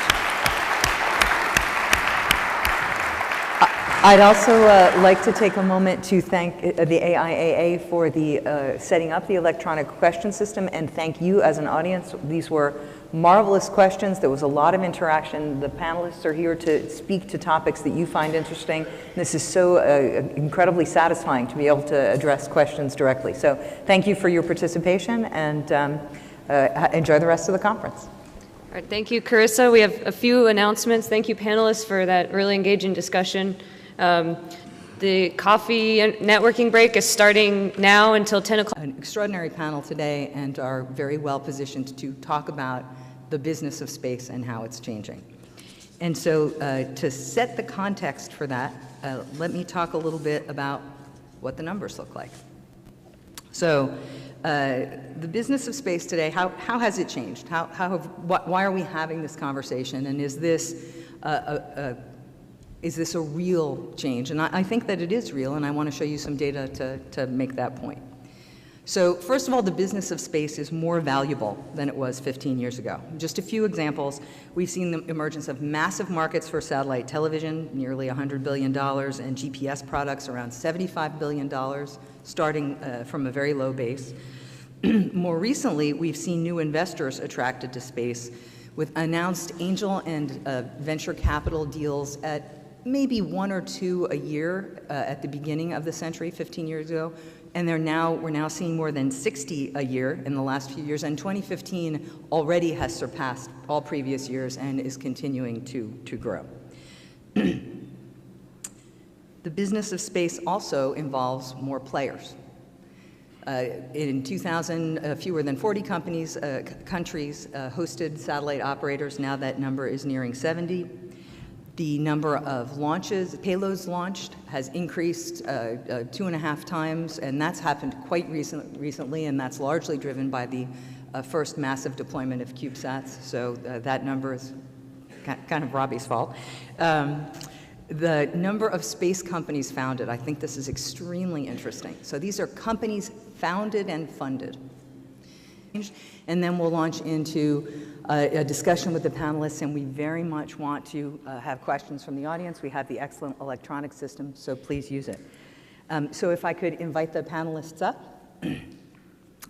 I'd also like to take a moment to thank the AIAA for the setting up the electronic question system, and thank you as an audience. These were marvelous questions. There was a lot of interaction. The panelists are here to speak to topics that you find interesting. This is so incredibly satisfying to be able to address questions directly. So thank you for your participation, and enjoy the rest of the conference. All right, thank you, Carissa. We have a few announcements. Thank you, panelists, for that really engaging discussion. The coffee networking break is starting now until 10 o'clock. An extraordinary panel today, and are very well positioned to talk about the business of space and how it's changing. And so to set the context for that, let me talk a little bit about what the numbers look like. So the business of space today, how has it changed? Why are we having this conversation? And is this a real change? And I think that it is real, and I want to show you some data to make that point. So first of all, the business of space is more valuable than it was 15 years ago. Just a few examples. We've seen the emergence of massive markets for satellite television, nearly $100 billion, and GPS products around $75 billion, starting from a very low base. More recently, we've seen new investors attracted to space with announced angel and venture capital deals at maybe 1 or 2 a year at the beginning of the century, 15 years ago. And we're now seeing more than 60 a year in the last few years. And 2015 already has surpassed all previous years and is continuing to grow. The business of space also involves more players. In 2000, fewer than 40 countries hosted satellite operators. Now that number is nearing 70. The number of launches, payloads launched, has increased 2.5 times, and that's happened quite recently, and that's largely driven by the first massive deployment of CubeSats. So that number is kind of Robbie's fault. The number of space companies founded, I think this is extremely interesting. So these are companies founded and funded. And then we'll launch into a discussion with the panelists, and we very much want to have questions from the audience. We have the excellent electronic system, so please use it. So if I could invite the panelists up.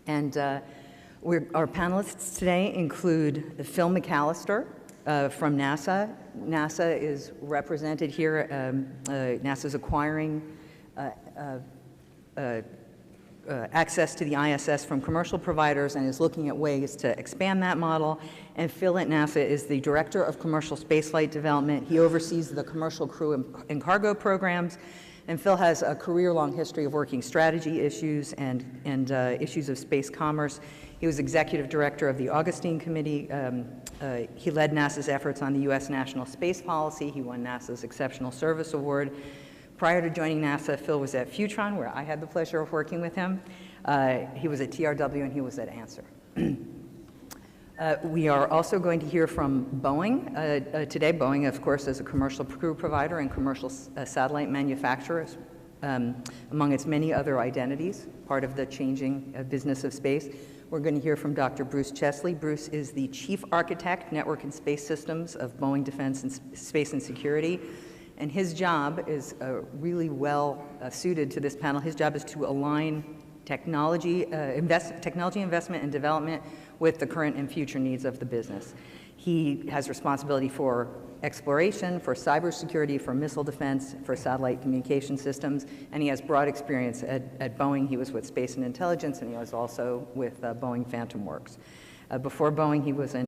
And our panelists today include Phil McAllister from NASA. NASA is represented here. NASA's acquiring access to the ISS from commercial providers and is looking at ways to expand that model. And Phil at NASA is the Director of Commercial Spaceflight Development. He oversees the commercial crew and cargo programs. And Phil has a career-long history of working strategy issues and issues of space commerce. He was Executive Director of the Augustine Committee. He led NASA's efforts on the U.S. National Space Policy. He won NASA's Exceptional Service Award. Prior to joining NASA, Phil was at Futron, where I had the pleasure of working with him. He was at TRW, and he was at Answer. We are also going to hear from Boeing today. Boeing, of course, is a commercial crew provider and commercial satellite manufacturer, among its many other identities, part of the changing business of space. We're going to hear from Dr. Bruce Chesley. Bruce is the Chief Architect, Network and Space Systems of Boeing Defense and Space and Security. And his job is really well suited to this panel. His job is to align technology investment and development with the current and future needs of the business. He has responsibility for exploration, for cybersecurity, for missile defense, for satellite communication systems, and he has broad experience at Boeing. He was with Space and Intelligence, and he was also with Boeing Phantom Works. Before Boeing, he was in...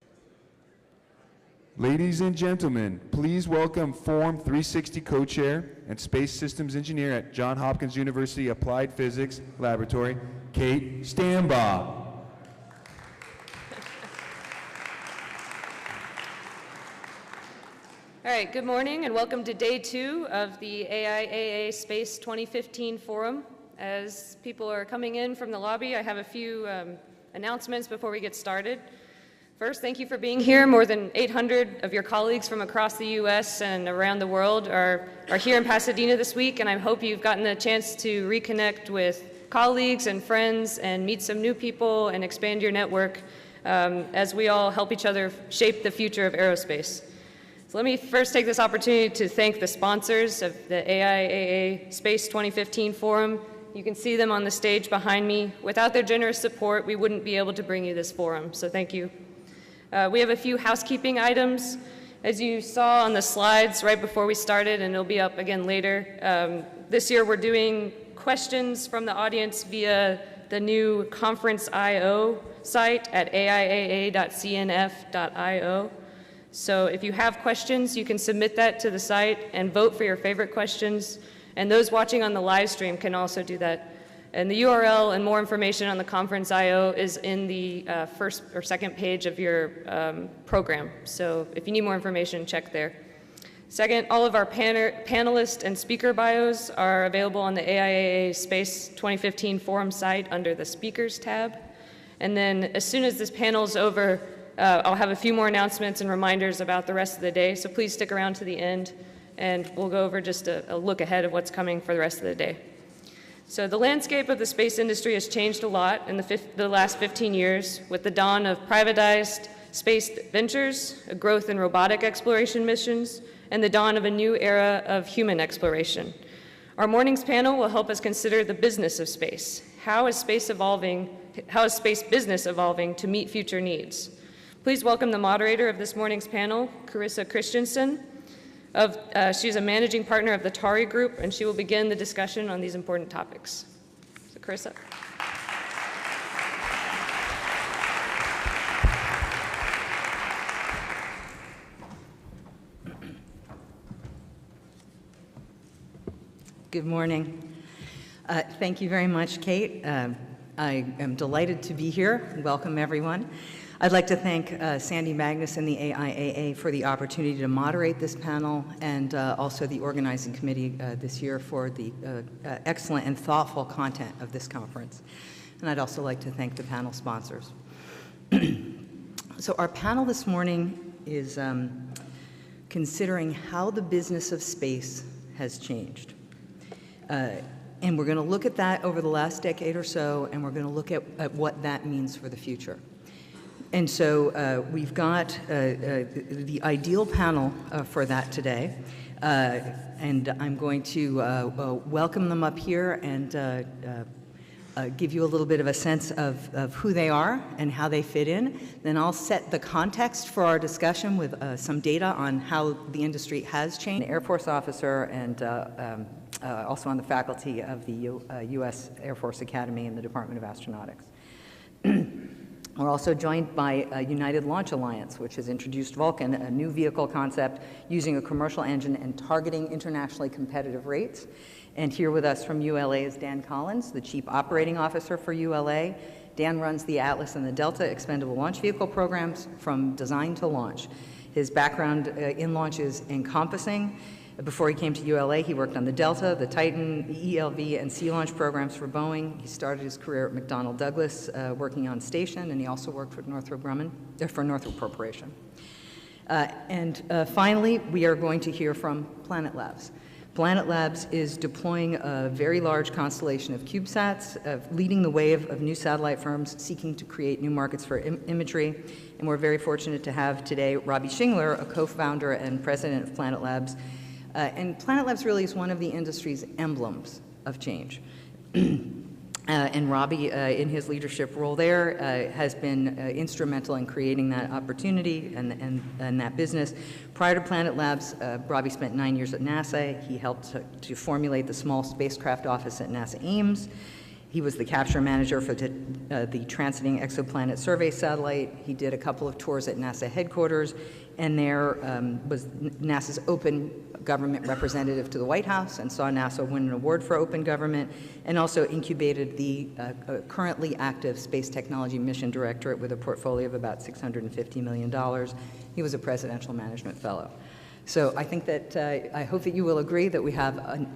Ladies and gentlemen, please welcome Forum 360 co-chair and Space Systems Engineer at Johns Hopkins University Applied Physics Laboratory, Kate Stambaugh. All right, good morning and welcome to day 2 of the AIAA Space 2015 Forum. As people are coming in from the lobby, I have a few announcements before we get started. First, thank you for being here. More than 800 of your colleagues from across the U.S. and around the world are here in Pasadena this week, and I hope you've gotten a chance to reconnect with colleagues and friends and meet some new people and expand your network as we all help each other shape the future of aerospace. So let me first take this opportunity to thank the sponsors of the AIAA Space 2015 Forum. You can see them on the stage behind me. Without their generous support, we wouldn't be able to bring you this forum, so thank you. We have a few housekeeping items. As you saw on the slides right before we started, and it'll be up again later, this year we're doing questions from the audience via the new Conference IO site at aiaa.cnf.io. So if you have questions, you can submit that to the site and vote for your favorite questions. And those watching on the live stream can also do that. And the URL and more information on the Conference IO is in the first or second page of your program. So if you need more information, check there. Second, all of our panelists and speaker bios are available on the AIAA Space 2015 Forum site under the Speakers tab. And then as soon as this panel is over, I'll have a few more announcements and reminders about the rest of the day, so please stick around to the end, and we'll go over just a look ahead of what's coming for the rest of the day. So the landscape of the space industry has changed a lot in the last 15 years with the dawn of privatized space ventures, a growth in robotic exploration missions, and the dawn of a new era of human exploration. Our morning's panel will help us consider the business of space. How is space business evolving to meet future needs? Please welcome the moderator of this morning's panel, Carissa Christensen. She's a managing partner of the Tari Group, and she will begin the discussion on these important topics. So, Carissa. Good morning. Thank you very much, Kate. I am delighted to be here. Welcome, everyone. I'd like to thank Sandy Magnus and the AIAA for the opportunity to moderate this panel, and also the organizing committee this year for the excellent and thoughtful content of this conference. And I'd also like to thank the panel sponsors. So our panel this morning is considering how the business of space has changed. And we're going to look at that over the last decade or so, and we're going to look at what that means for the future. And so we've got the ideal panel for that today, and I'm going to welcome them up here and give you a little bit of a sense of who they are and how they fit in. Then I'll set the context for our discussion with some data on how the industry has changed. An Air Force officer and also on the faculty of the U.S. Air Force Academy in the Department of Astronautics. We're also joined by United Launch Alliance, which has introduced Vulcan, a new vehicle concept using a commercial engine and targeting internationally competitive rates. And here with us from ULA is Dan Collins, the Chief Operating Officer for ULA. Dan runs the Atlas and the Delta expendable launch vehicle programs from design to launch. His background in launch is encompassing. Before he came to ULA, he worked on the Delta, the Titan, ELV, and Sea Launch programs for Boeing. He started his career at McDonnell Douglas, working on station, and he also worked for Northrop Corporation. Finally, we are going to hear from Planet Labs. Planet Labs is deploying a very large constellation of CubeSats, leading the wave of new satellite firms seeking to create new markets for imagery. And we're very fortunate to have today Robbie Shingler, a co-founder and president of Planet Labs. And Planet Labs really is one of the industry's emblems of change. And Robbie, in his leadership role there, has been instrumental in creating that opportunity and that business. Prior to Planet Labs, Robbie spent 9 years at NASA. He helped to formulate the Small Spacecraft Office at NASA Ames. He was the capture manager for the Transiting Exoplanet Survey satellite. He did a couple of tours at NASA headquarters, and there was NASA's open government representative to the White House and saw NASA win an award for open government, and also incubated the currently active Space Technology Mission Directorate with a portfolio of about $650 million. He was a Presidential Management Fellow. So I think that, I hope that you will agree that we have